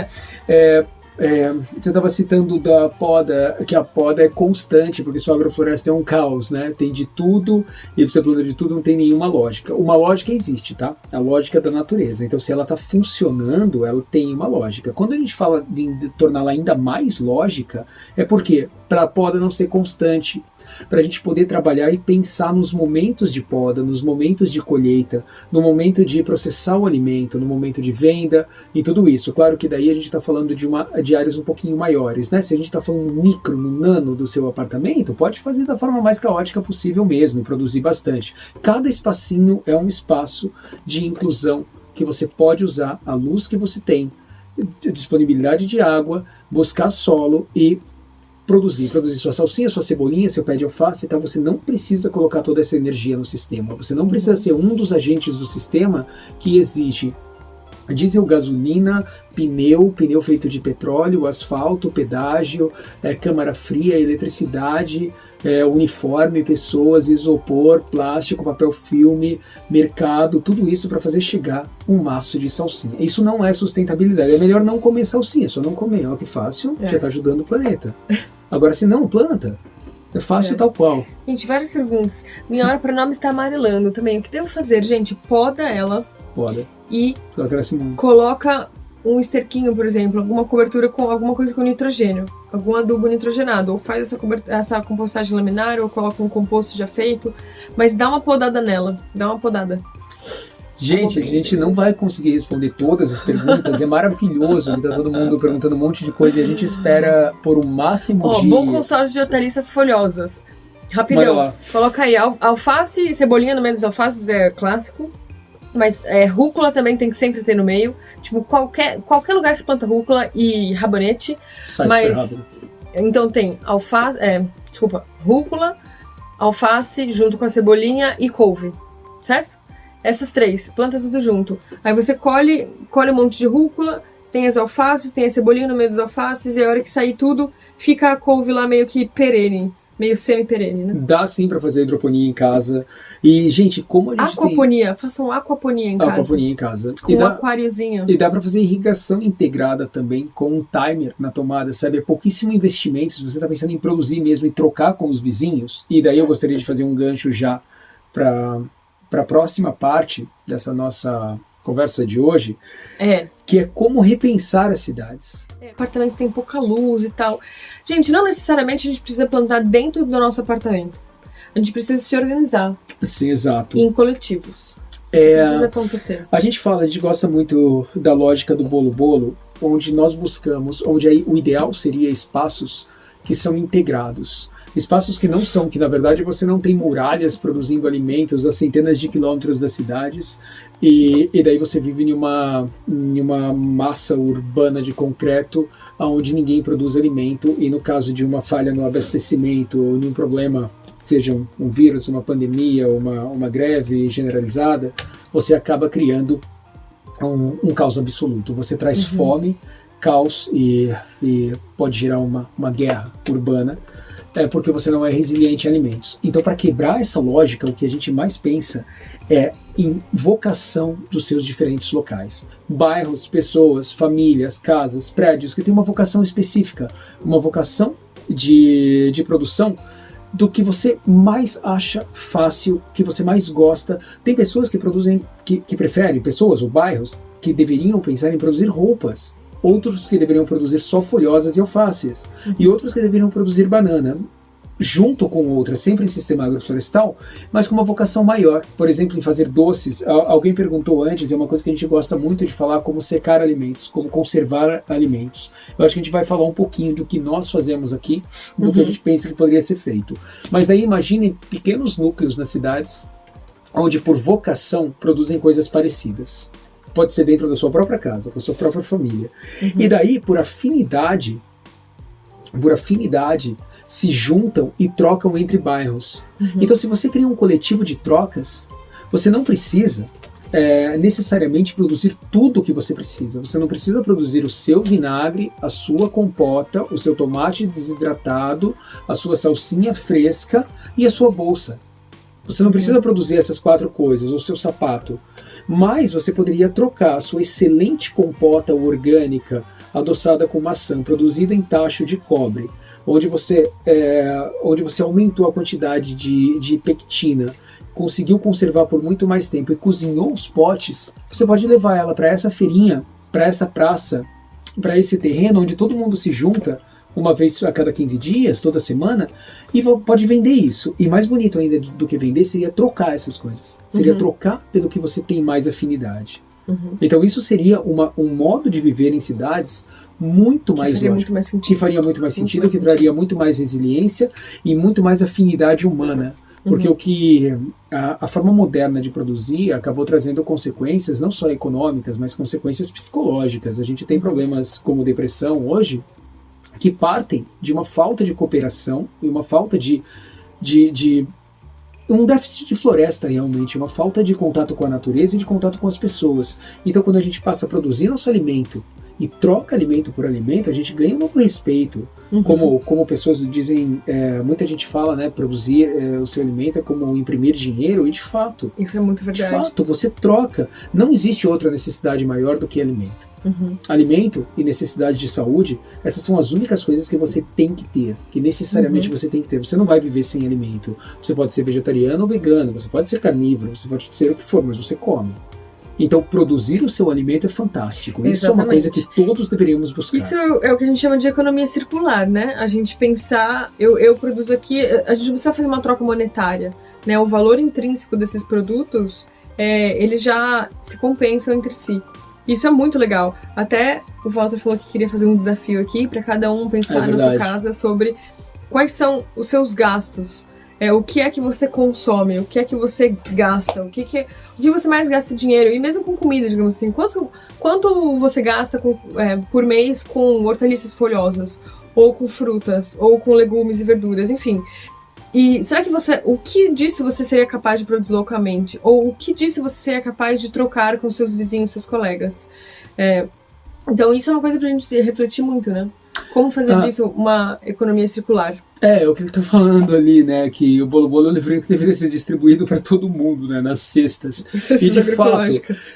Você estava citando da poda, que a poda é constante, porque sua agrofloresta é um caos, né? Tem de tudo, e você falando de tudo não tem nenhuma lógica. Uma lógica existe, tá? A lógica da natureza. Então, se ela está funcionando, ela tem uma lógica. Quando a gente fala de torná-la ainda mais lógica, é porque, para a poda não ser constante, para a gente poder trabalhar e pensar nos momentos de poda, nos momentos de colheita, no momento de processar o alimento, no momento de venda e tudo isso. Claro que daí a gente está falando de áreas um pouquinho maiores, né? Se a gente está falando micro, no nano do seu apartamento, pode fazer da forma mais caótica possível mesmo e produzir bastante. Cada espacinho é um espaço de inclusão que você pode usar a luz que você tem, disponibilidade de água, buscar solo e produzir sua salsinha, sua cebolinha, seu pé de alface, tá? Você não precisa colocar toda essa energia no sistema. Você não precisa ser um dos agentes do sistema que exige diesel, gasolina, pneu feito de petróleo, asfalto, pedágio, câmara fria, eletricidade, uniforme, pessoas, isopor, plástico, papel filme, mercado, tudo isso para fazer chegar um maço de salsinha. Isso não é sustentabilidade. É melhor não comer salsinha, só não comer. Olha que fácil, já está ajudando o planeta. Agora, se não, planta. É fácil tal qual. Gente, várias perguntas. Minha hora para nome está amarelando também. O que devo fazer, gente? Poda ela. Poda. E ela cresce muito. Coloca um esterquinho, por exemplo, alguma cobertura com alguma coisa com nitrogênio, algum adubo nitrogenado, ou faz essa compostagem laminar, ou coloca um composto já feito, mas dá uma podada nela, dá uma podada. Gente, a gente não vai conseguir responder todas as perguntas, é maravilhoso que tá todo mundo perguntando um monte de coisa e a gente espera por o máximo de... Bom consórcio de hortaliças folhosas. Rapidão, coloca aí alface e cebolinha no meio dos alfaces, é clássico. Mas rúcula também tem que sempre ter no meio. Tipo, qualquer lugar que se planta rúcula e rabanete. Sai mas então tem rúcula, alface junto com a cebolinha e couve, certo? Essas 3, planta tudo junto. Aí você colhe um monte de rúcula tem as alfaces, tem a cebolinha no meio das alfaces, e a hora que sair tudo, fica a couve lá meio que perene, meio semi-perene, né? Dá sim para fazer hidroponia em casa. E, gente, como a gente aquaponia, façam aquaponia em casa. Aquaponia em casa. Com um aquáriozinho. E dá para fazer irrigação integrada também, com um timer na tomada, sabe? É pouquíssimo investimento, se você está pensando em produzir mesmo e trocar com os vizinhos. E daí eu gostaria de fazer um gancho já para a próxima parte dessa nossa conversa de hoje, que é como repensar as cidades. Apartamento tem pouca luz e tal. Gente, não necessariamente a gente precisa plantar dentro do nosso apartamento. A gente precisa se organizar. Sim, exato. Em coletivos. Isso precisa acontecer. A gente gosta muito da lógica do bolo-bolo, onde nós buscamos, onde aí o ideal seria espaços que são integrados. Espaços que não são, que na verdade você não tem muralhas produzindo alimentos a centenas de quilômetros das cidades, e daí você vive em uma massa urbana de concreto onde ninguém produz alimento, e no caso de uma falha no abastecimento ou de um problema, seja um vírus, uma pandemia, uma greve generalizada, você acaba criando um caos absoluto. Você traz fome, caos e pode gerar uma guerra urbana, porque você não é resiliente em alimentos. Então, para quebrar essa lógica, o que a gente mais pensa é em vocação dos seus diferentes locais. Bairros, pessoas, famílias, casas, prédios que têm uma vocação específica, uma vocação de produção do que você mais acha fácil, que você mais gosta. Tem pessoas que produzem, que preferem, pessoas ou bairros que deveriam pensar em produzir roupas, outros que deveriam produzir só folhosas e alfaces, e outros que deveriam produzir banana, junto com outras, sempre em sistema agroflorestal, mas com uma vocação maior. Por exemplo, em fazer doces. Alguém perguntou antes, é uma coisa que a gente gosta muito de falar, como secar alimentos, como conservar alimentos. Eu acho que a gente vai falar um pouquinho do que nós fazemos aqui, do que a gente pensa que poderia ser feito. Mas daí imaginem pequenos núcleos nas cidades, onde por vocação produzem coisas parecidas. Pode ser dentro da sua própria casa, com a sua própria família. E daí, por afinidade, se juntam e trocam entre bairros. Então, se você cria um coletivo de trocas, você não precisa necessariamente produzir tudo o que você precisa. Você não precisa produzir o seu vinagre, a sua compota, o seu tomate desidratado, a sua salsinha fresca e a sua bolsa. Você não precisa produzir essas 4 coisas, o seu sapato. Mas você poderia trocar a sua excelente compota orgânica adoçada com maçã, produzida em tacho de cobre, onde você aumentou a quantidade de pectina, conseguiu conservar por muito mais tempo e cozinhou os potes. Você pode levar ela para essa feirinha, para essa praça, para esse terreno onde todo mundo se junta uma vez a cada 15 dias, toda semana, e pode vender isso. E mais bonito ainda do que vender seria trocar essas coisas. Seria trocar pelo que você tem mais afinidade. Então isso seria um modo de viver em cidades muito mais lógico, que faria muito mais sentido, que traria muito mais resiliência e muito mais afinidade humana. Porque a forma moderna de produzir acabou trazendo consequências não só econômicas, mas consequências psicológicas. A gente tem problemas como depressão hoje, que partem de uma falta de cooperação e uma falta de um déficit de floresta realmente, uma falta de contato com a natureza e de contato com as pessoas. Então, quando a gente passa a produzir nosso alimento e troca alimento por alimento, a gente ganha um novo respeito. Como pessoas dizem, muita gente fala, né, produzir o seu alimento é como imprimir dinheiro, e de fato, isso é muito verdade. De fato, você troca. Não existe outra necessidade maior do que alimento. Alimento e necessidade de saúde, essas são as únicas coisas que você tem que ter, que necessariamente você tem que ter. Você não vai viver sem alimento. Você pode ser vegetariano ou vegano, você pode ser carnívoro, você pode ser o que for, mas você come. Então, produzir o seu alimento é fantástico. Isso é uma coisa que todos deveríamos buscar. Isso é o que a gente chama de economia circular, né? A gente pensar, eu produzo aqui, a gente não precisa fazer uma troca monetária, né? O valor intrínseco desses produtos, eles já se compensam entre si. Isso é muito legal. Até o Walter falou que queria fazer um desafio aqui para cada um pensar na sua casa sobre quais são os seus gastos. O que é que você consome, o que é que você gasta, o que você mais gasta dinheiro, e mesmo com comida, digamos assim, quanto você gasta por mês com hortaliças folhosas, ou com frutas, ou com legumes e verduras, enfim. E será que o que disso você seria capaz de produzir localmente? Ou o que disso você seria capaz de trocar com seus vizinhos, seus colegas? Então isso é uma coisa pra gente refletir muito, né? Como fazer disso uma economia circular. É o que ele tá falando ali, né? Que o bolo-bolo é um livrinho que deveria ser distribuído para todo mundo, né? Nas cestas. E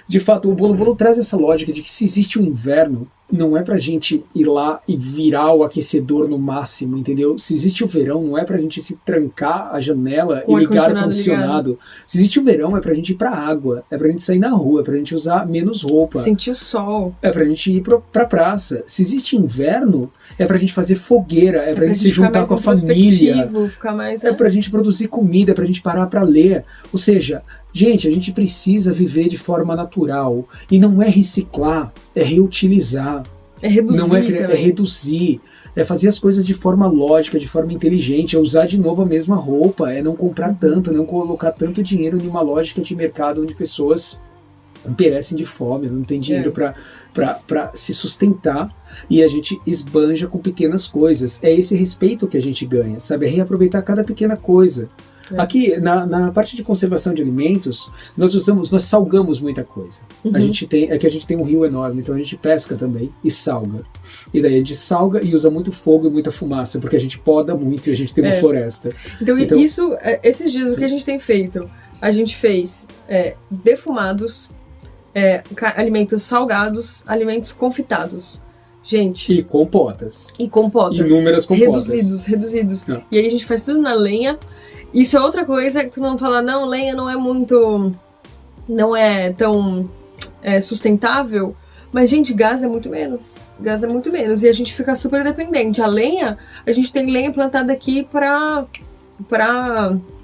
de fato, o bolo-bolo traz essa lógica de que se existe um inverno, não é pra gente ir lá e virar o aquecedor no máximo, entendeu? Se existe o verão, não é pra gente se trancar a janela e ligar o ar-condicionado. Se existe o verão, é pra gente ir pra água, é pra gente sair na rua, é pra gente usar menos roupa. Sentir o sol. É pra gente ir pra praça. Se existe inverno, é pra gente fazer fogueira, é pra gente se juntar com a família. Ficar mais, é pra gente produzir comida, é pra gente parar pra ler. Ou seja, gente, a gente precisa viver de forma natural. E não é reciclar, é reutilizar. É reduzir. Não é reduzir. É fazer as coisas de forma lógica, de forma inteligente, é usar de novo a mesma roupa, é não comprar tanto, não colocar tanto dinheiro em uma lógica de mercado onde pessoas perecem de fome, não tem dinheiro para se sustentar, e a gente esbanja com pequenas coisas. É esse respeito que a gente ganha, sabe? É reaproveitar cada pequena coisa. Aqui, na parte de conservação de alimentos, nós salgamos muita coisa. A gente tem um rio enorme, então a gente pesca também e salga. E daí a gente salga e usa muito fogo e muita fumaça, porque a gente poda muito e a gente tem uma floresta. Então isso, esses dias, o que a gente tem feito? A gente fez defumados, alimentos salgados, alimentos confitados. Gente. E compotas. Inúmeras compotas. Reduzidos. E aí a gente faz tudo na lenha. Isso é outra coisa que tu não fala, não, lenha não é tão sustentável, mas, gente, gás é muito menos. E a gente fica super dependente. A lenha, a gente tem lenha plantada aqui para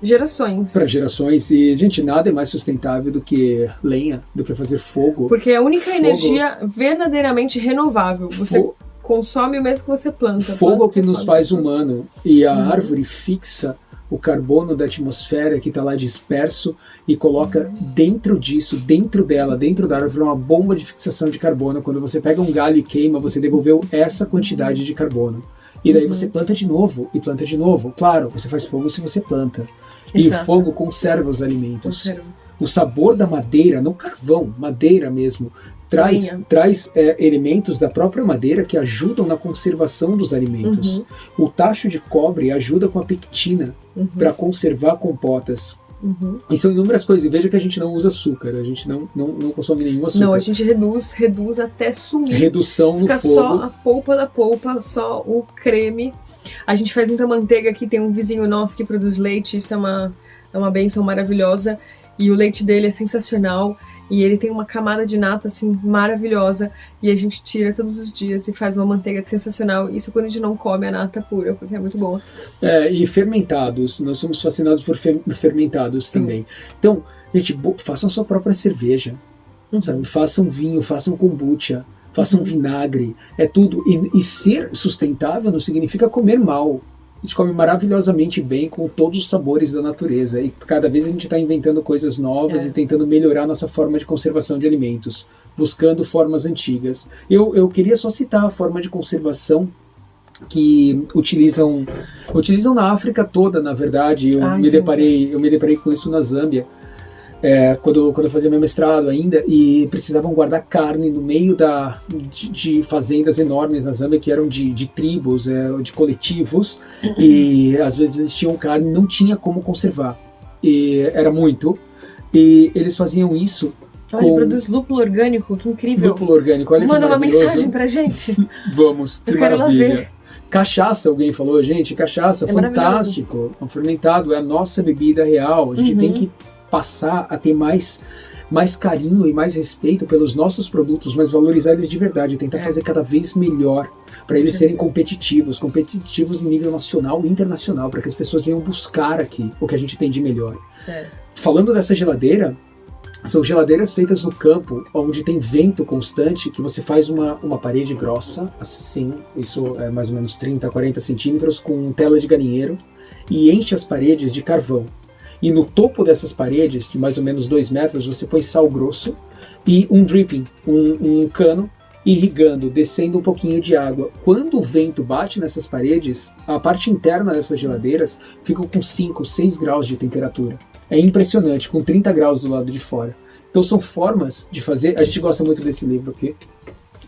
gerações. Para gerações. E, gente, nada é mais sustentável do que lenha, do que fazer fogo. Porque é a única energia verdadeiramente renovável. Você consome o mesmo que você planta. Fogo é o que nos faz humano. E a árvore fixa o carbono da atmosfera que está lá disperso e coloca dentro disso, dentro da árvore, uma bomba de fixação de carbono. Quando você pega um galho e queima, você devolveu essa quantidade de carbono. E daí você planta de novo e planta de novo. Claro, você faz fogo se você planta. Exato. E o fogo conserva os alimentos. O sabor da madeira, não carvão, madeira mesmo, traz elementos da própria madeira que ajudam na conservação dos alimentos. O tacho de cobre ajuda com a pectina para conservar compotas. E são inúmeras coisas. E veja que a gente não usa açúcar, a gente não consome nenhum açúcar. Não, a gente reduz até sumir. Redução no fogo. Fica só a polpa da polpa, só o creme. A gente faz muita manteiga aqui, tem um vizinho nosso que produz leite, isso é uma bênção maravilhosa. E o leite dele é sensacional. E ele tem uma camada de nata, assim, maravilhosa. E a gente tira todos os dias e faz uma manteiga sensacional. Isso quando a gente não come a nata pura, porque é muito boa. E fermentados. Nós somos fascinados por fermentados também. Então, gente, façam sua própria cerveja. Sabe? Façam vinho, façam kombucha, façam vinagre. É tudo. E ser sustentável não significa comer mal. A gente come maravilhosamente bem com todos os sabores da natureza. E cada vez a gente está inventando coisas novas e tentando melhorar nossa forma de conservação de alimentos, buscando formas antigas. Eu queria só citar a forma de conservação que utilizam na África toda, na verdade. Eu me deparei com isso na Zâmbia. Quando eu fazia meu mestrado ainda, e precisavam guardar carne no meio de fazendas enormes na Zâmbia, que eram de tribos, de coletivos, e às vezes eles tinham carne, não tinha como conservar, e era muito, e eles faziam isso. Olha, ele produz lúpulo orgânico, que incrível. Lúpulo orgânico, olha que maravilhoso. Manda uma mensagem pra gente. Vamos, que maravilha. Lá ver. Cachaça, alguém falou, gente, cachaça, fantástico. O fermentado é a nossa bebida real, a gente tem que passar a ter mais carinho e mais respeito pelos nossos produtos, mas valorizar eles de verdade, tentar fazer cada vez melhor para eles serem competitivos em nível nacional e internacional, para que as pessoas venham buscar aqui o que a gente tem de melhor. Falando dessa geladeira, são geladeiras feitas no campo, onde tem vento constante, que você faz uma parede grossa, assim, isso é mais ou menos 30, 40 centímetros, com tela de galinheiro, e enche as paredes de carvão. E no topo dessas paredes, de mais ou menos 2 metros, você põe sal grosso e um dripping, um cano irrigando, descendo um pouquinho de água. Quando o vento bate nessas paredes, a parte interna dessas geladeiras fica com 5, 6 graus de temperatura. É impressionante, com 30 graus do lado de fora. Então são formas de fazer... A gente gosta muito desse livro aqui.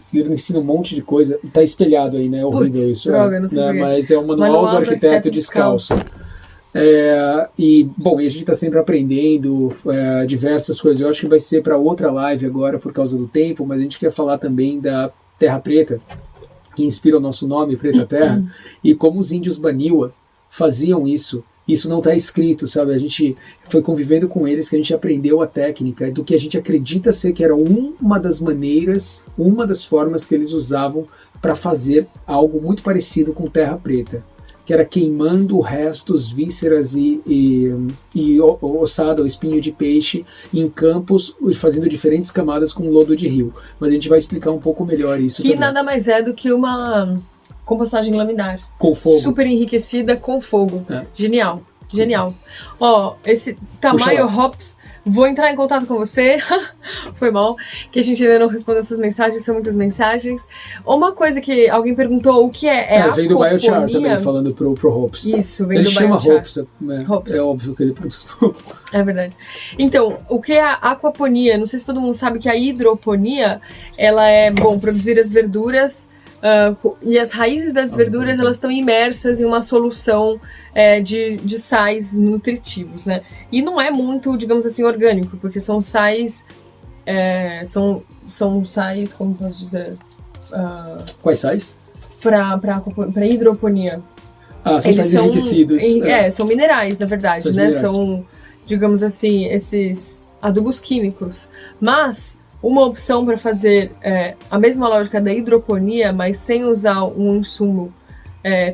Esse livro ensina um monte de coisa. Tá espelhado aí, né? É horrível Putz, isso. droga, não sei por quê. Mas é o Manual do Arquiteto Descalço. E a gente está sempre aprendendo diversas coisas. Eu acho que vai ser para outra live agora por causa do tempo, mas a gente quer falar também da Terra Preta, que inspira o nosso nome, Preta Terra, e como os índios Baniwa faziam isso. Isso não está escrito, sabe? A gente foi convivendo com eles que a gente aprendeu a técnica do que a gente acredita ser que era uma das maneiras, uma das formas que eles usavam para fazer algo muito parecido com terra preta, que era queimando restos, vísceras e ossada ou espinho de peixe em campos, fazendo diferentes camadas com lodo de rio. Mas a gente vai explicar um pouco melhor isso que também. Nada mais é do que uma compostagem laminar. Com fogo. Super enriquecida com fogo. Genial. Genial. Ó, esse Tamayo Hops, vou entrar em contato com você. Foi mal, que a gente ainda não respondeu suas mensagens, são muitas mensagens. Uma coisa que alguém perguntou, o que é veio do Biochar também, falando pro Hops. Isso, vem ele do Biochar. Ele chama Hops, é óbvio que ele produziu. É verdade. Então, o que é a aquaponia? Não sei se todo mundo sabe que a hidroponia, ela é, produzir as verduras, e as raízes das verduras, elas estão imersas em uma solução de sais nutritivos, né? E não é muito, digamos assim, orgânico, porque são sais, são sais, como posso dizer? Quais sais? Para hidroponia. São sais enriquecidos. São minerais, na verdade, sais, né? Minerais. São, digamos assim, esses adubos químicos. Mas uma opção para fazer a mesma lógica da hidroponia, mas sem usar um insumo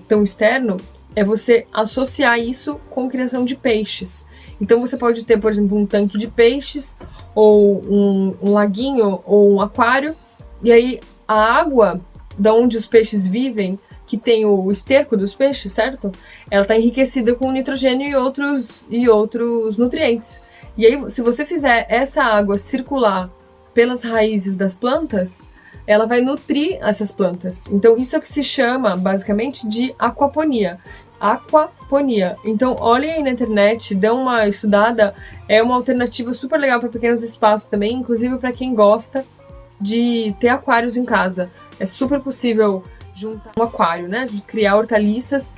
tão externo, é você associar isso com criação de peixes. Então você pode ter, por exemplo, um tanque de peixes, ou um laguinho, ou um aquário, e aí a água da onde os peixes vivem, que tem o esterco dos peixes, certo? Ela está enriquecida com nitrogênio e outros nutrientes. E aí, se você fizer essa água circular pelas raízes das plantas, ela vai nutrir essas plantas. Então, isso é o que se chama, basicamente, de aquaponia. Aquaponia. Então, olhem aí na internet, dê uma estudada. É uma alternativa super legal para pequenos espaços também, inclusive para quem gosta de ter aquários em casa. É super possível juntar um aquário, né? De criar hortaliças,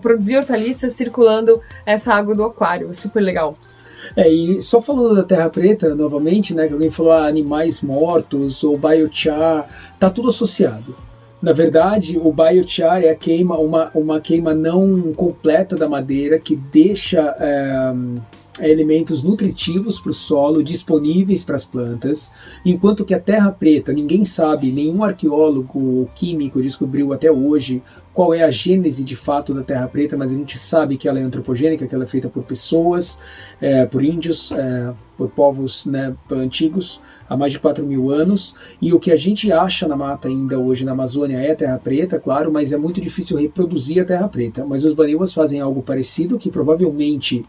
produzir hortaliças circulando essa água do aquário. É super legal. E só falando da Terra Preta, novamente, né, que alguém falou animais mortos ou biochar, tá tudo associado. Na verdade, o biochar é a queima, uma queima não completa da madeira que deixa elementos nutritivos para o solo disponíveis para as plantas, enquanto que a terra preta, ninguém sabe, nenhum arqueólogo químico descobriu até hoje qual é a gênese de fato da terra preta, mas a gente sabe que ela é antropogênica, que ela é feita por pessoas, por índios, por povos, né, antigos, há mais de 4.000 anos, e o que a gente acha na mata ainda hoje na Amazônia é a terra preta, claro, mas é muito difícil reproduzir a terra preta. Mas os Baniwas fazem algo parecido, que provavelmente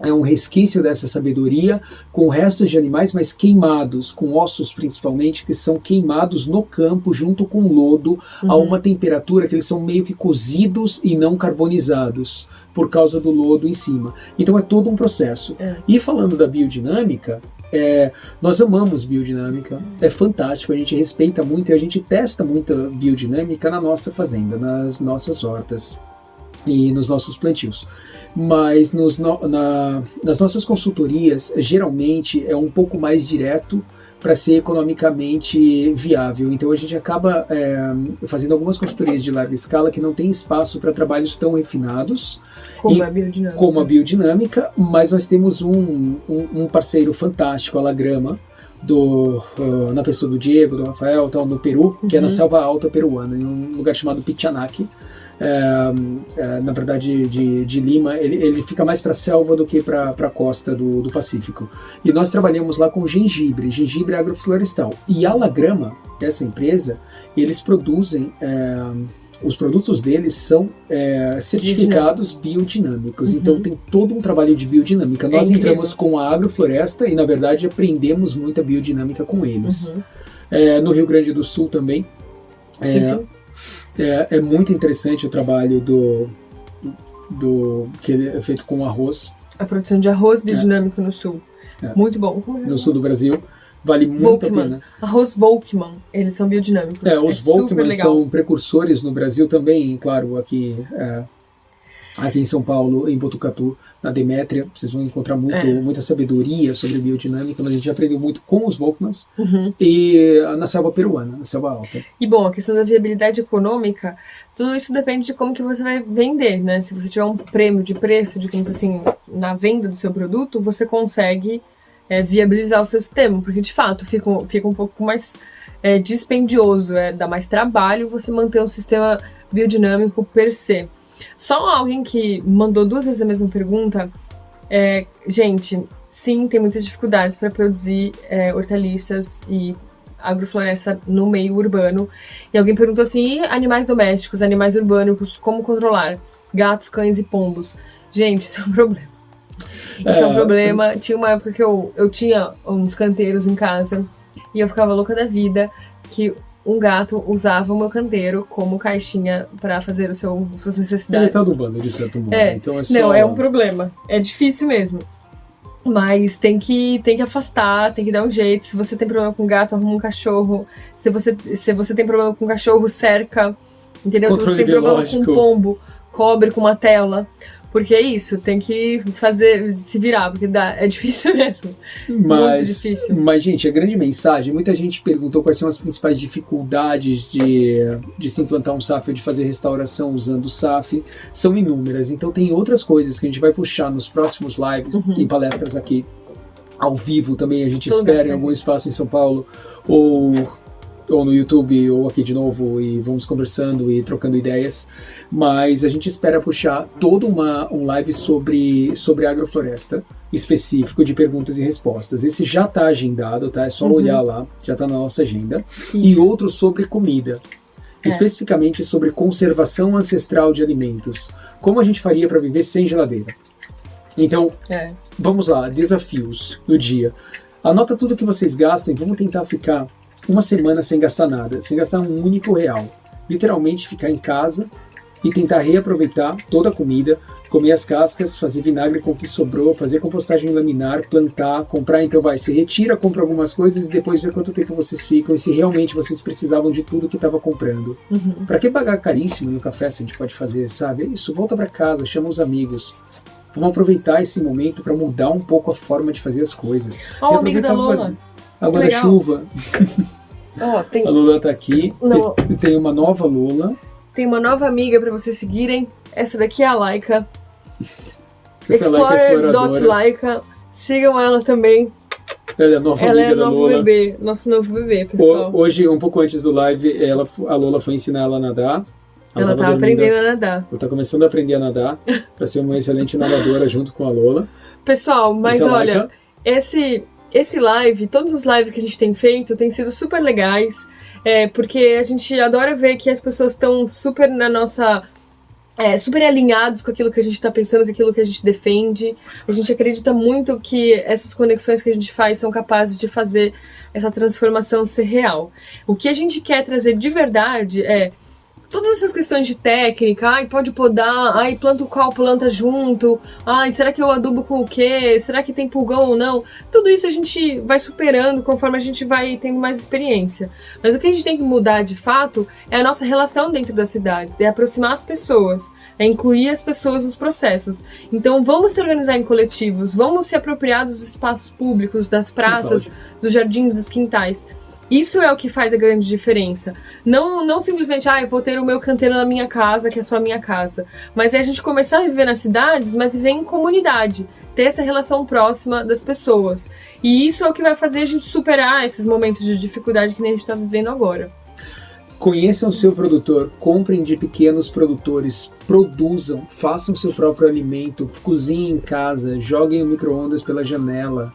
é um resquício dessa sabedoria, com restos de animais, mas queimados, com ossos principalmente, que são queimados no campo, junto com lodo, a uma temperatura que eles são meio que cozidos e não carbonizados, por causa do lodo em cima. Então é todo um processo. E falando da biodinâmica, nós amamos biodinâmica, é fantástico, a gente respeita muito e a gente testa muita biodinâmica na nossa fazenda, nas nossas hortas e nos nossos plantios. Mas nas nossas consultorias, geralmente é um pouco mais direto para ser economicamente viável. Então a gente acaba fazendo algumas consultorias de larga escala que não tem espaço para trabalhos tão refinados como a biodinâmica, mas nós temos um parceiro fantástico, a Lagrama, na pessoa do Diego, do Rafael, no Peru, que é na Selva Alta peruana, em um lugar chamado Pichanaque. Na verdade de Lima, ele fica mais para a selva do que para a costa do Pacífico. E nós trabalhamos lá com gengibre agroflorestal. E a Lagrama, essa empresa, eles produzem, os produtos deles são certificados biodinâmicos. Então tem todo um trabalho de biodinâmica. Nós entramos com a agrofloresta e, na verdade, aprendemos muita biodinâmica com eles. No Rio Grande do Sul também. Sim. É muito interessante o trabalho que é feito com arroz. A produção de arroz biodinâmico no sul. Muito bom. No sul do Brasil. Vale muito Volkmann. a pena. Arroz Volkmann, eles são biodinâmicos. Os Volkmann são precursores no Brasil também, claro, aqui em São Paulo, em Botucatu, na Demétria, vocês vão encontrar muita sabedoria sobre biodinâmica, mas a gente já aprendeu muito com os Volkmanns e na selva peruana, na selva alta. E bom, a questão da viabilidade econômica, tudo isso depende de como que você vai vender, né? Se você tiver um prêmio de preço, digamos assim, na venda do seu produto, você consegue viabilizar o seu sistema, porque de fato fica um pouco mais dispendioso, dá mais trabalho você manter um sistema biodinâmico per se. Só alguém que mandou 2 vezes a mesma pergunta, gente, sim, tem muitas dificuldades para produzir hortaliças e agrofloresta no meio urbano. E alguém perguntou assim, e animais domésticos, animais urbanos, como controlar? Gatos, cães e pombos. Gente, isso é um problema. Isso é um problema. Tinha uma época que eu tinha uns canteiros em casa e eu ficava louca da vida que um gato usava o meu canteiro como caixinha para fazer suas necessidades. Ele tá adubando, de certo modo. Então Não, é um problema. É difícil mesmo. Mas tem que afastar, tem que dar um jeito. Se você tem problema com gato, arruma um cachorro. Se você tem problema com cachorro, cerca. Entendeu? Controle se você tem problema biológico. com pombo, cobre com uma tela. Porque é isso, tem que se virar, porque é difícil mesmo. Muito difícil. Mas, gente, a grande mensagem, muita gente perguntou quais são as principais dificuldades de se implantar um SAF ou de fazer restauração usando o SAF. São inúmeras, então tem outras coisas que a gente vai puxar nos próximos lives, em palestras aqui, ao vivo também, a gente espera em algum espaço em São Paulo, ou no YouTube, ou aqui de novo, e vamos conversando e trocando ideias, mas a gente espera puxar toda um live sobre agrofloresta, específico de perguntas e respostas. Esse já está agendado, tá? É só olhar lá, já está na nossa agenda. Isso. E outro sobre comida, especificamente sobre conservação ancestral de alimentos. Como a gente faria para viver sem geladeira? Então, vamos lá, desafios do dia. Anota tudo que vocês gastam e vamos tentar ficar uma semana sem gastar nada, sem gastar um único real. Literalmente ficar em casa e tentar reaproveitar toda a comida, comer as cascas, fazer vinagre com o que sobrou, fazer compostagem laminar, plantar, comprar. Então se retira, compra algumas coisas e depois vê quanto tempo vocês ficam e se realmente vocês precisavam de tudo que estava comprando. Para que pagar caríssimo no café se a gente pode fazer, sabe? É isso, volta para casa, chama os amigos. Vamos aproveitar esse momento para mudar um pouco a forma de fazer as coisas. Ó, o amigo da Lola. Água da chuva. A Lola tá aqui. E tem uma nova Lola. Tem uma nova amiga para vocês seguirem. Essa daqui é a Laika. Explorer.Laika. Sigam ela também. Ela é a nova amiga da Lola. Bebê, nosso novo bebê, pessoal. Hoje, um pouco antes do live, a Lola foi ensinar ela a nadar. Ela tá aprendendo a nadar. Ela tá começando a aprender a nadar para ser uma excelente nadadora junto com a Lola. Pessoal, mas olha, esse live, todos os lives que a gente tem feito, têm sido super legais, porque a gente adora ver que as pessoas estão super na nossa... super alinhados com aquilo que a gente está pensando, com aquilo que a gente defende. A gente acredita muito que essas conexões que a gente faz são capazes de fazer essa transformação ser real. O que a gente quer trazer de verdade todas essas questões de técnica, pode podar, planta qual planta junto, será que eu adubo com o quê? Será que tem pulgão ou não? Tudo isso a gente vai superando conforme a gente vai tendo mais experiência. Mas o que a gente tem que mudar de fato é a nossa relação dentro das cidades, é aproximar as pessoas, é incluir as pessoas nos processos. Então vamos se organizar em coletivos, vamos se apropriar dos espaços públicos, das praças, dos jardins, dos quintais. Isso é o que faz a grande diferença. Não simplesmente, eu vou ter o meu canteiro na minha casa, que é só a minha casa. Mas é a gente começar a viver nas cidades, mas viver em comunidade. Ter essa relação próxima das pessoas. E isso é o que vai fazer a gente superar esses momentos de dificuldade que nem a gente está vivendo agora. Conheçam o seu produtor, comprem de pequenos produtores, produzam, façam seu próprio alimento, cozinhem em casa, joguem o micro-ondas pela janela.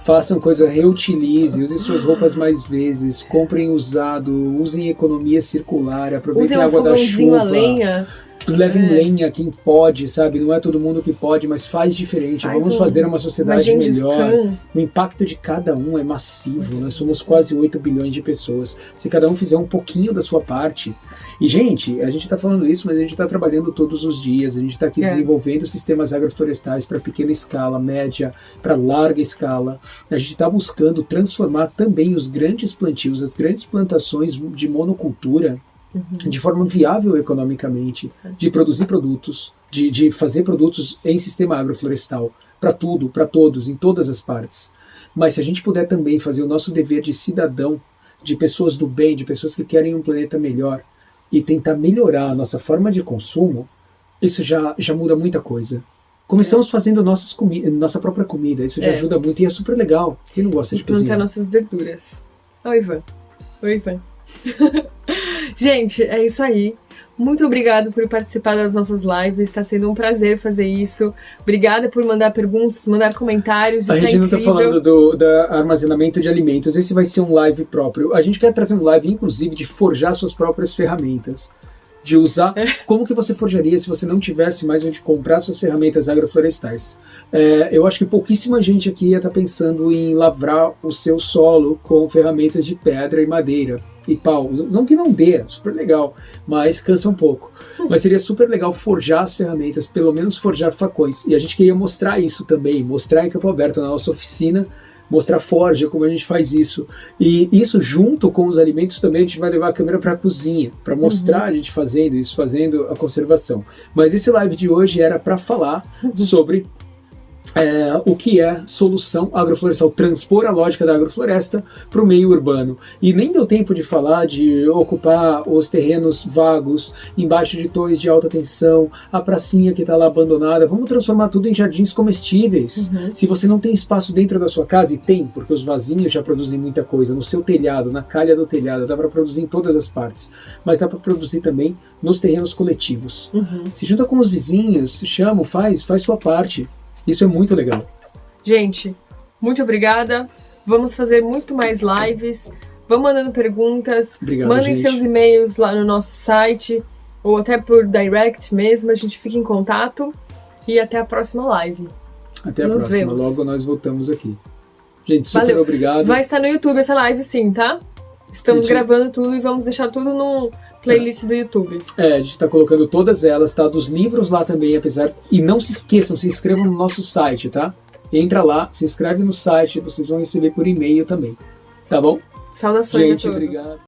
Façam coisa, reutilize, use suas roupas mais vezes, comprem usado, usem economia circular, aproveitem a água da chuva. A lenha. levem lenha quem pode, sabe? Não é todo mundo que pode, mas faz diferente. Vamos fazer uma sociedade melhor. O impacto de cada um é massivo. Nós somos quase 8 bilhões de pessoas. Se cada um fizer um pouquinho da sua parte. E, gente, a gente está falando isso, mas a gente está trabalhando todos os dias. A gente está aqui desenvolvendo sistemas agroflorestais para pequena escala, média, para larga escala. A gente está buscando transformar também os grandes plantios, as grandes plantações de monocultura, de forma viável economicamente, de produzir produtos, de fazer produtos em sistema agroflorestal, para tudo, para todos, em todas as partes. Mas se a gente puder também fazer o nosso dever de cidadão, de pessoas do bem, de pessoas que querem um planeta melhor, e tentar melhorar a nossa forma de consumo, isso já muda muita coisa. Começamos fazendo nossa própria comida, isso já ajuda muito e é super legal. Quem não gosta de cozinhar? Plantar nossas verduras. Oi, Ivan. Oi, Ivan. Gente, é isso aí. Muito obrigado por participar das nossas lives. Está sendo um prazer fazer isso. Obrigada por mandar perguntas, mandar comentários. A gente não está falando do armazenamento de alimentos. Esse vai ser um live próprio. A gente quer trazer um live, inclusive, de forjar suas próprias ferramentas. De usar, como que você forjaria se você não tivesse mais onde comprar suas ferramentas agroflorestais. Eu acho que pouquíssima gente aqui ia estar pensando em lavrar o seu solo com ferramentas de pedra e madeira e pau. Não que não dê, super legal, mas cansa um pouco. Mas seria super legal forjar as ferramentas, pelo menos forjar facões. E a gente queria mostrar isso também, mostrar em campo aberto na nossa oficina, mostrar forja, como a gente faz isso. E isso junto com os alimentos também a gente vai levar a câmera para a cozinha, para mostrar a gente fazendo isso, fazendo a conservação. Mas esse live de hoje era para falar sobre o que é solução agroflorestal, transpor a lógica da agrofloresta para o meio urbano. E nem deu tempo de falar de ocupar os terrenos vagos, embaixo de torres de alta tensão, a pracinha que está lá abandonada. Vamos transformar tudo em jardins comestíveis. Se você não tem espaço dentro da sua casa, e tem, porque os vasinhos já produzem muita coisa, no seu telhado, na calha do telhado, dá para produzir em todas as partes, mas dá para produzir também nos terrenos coletivos. Se junta com os vizinhos, se chama, faz sua parte. Isso é muito legal. Gente, muito obrigada. Vamos fazer muito mais lives. Vão mandando perguntas. Obrigado, mandem seus e-mails lá no nosso site ou até por direct mesmo. A gente fica em contato e até a próxima live. Até a próxima. Logo nós voltamos aqui. Gente, super obrigado. Vai estar no YouTube essa live sim, tá? Estamos gravando tudo e vamos deixar tudo no playlist do YouTube. A gente está colocando todas elas, tá? Dos livros lá também, apesar... E não se esqueçam, se inscrevam no nosso site, tá? Entra lá, se inscreve no site, vocês vão receber por e-mail também. Tá bom? Saudações gente, a todos. Obrigado.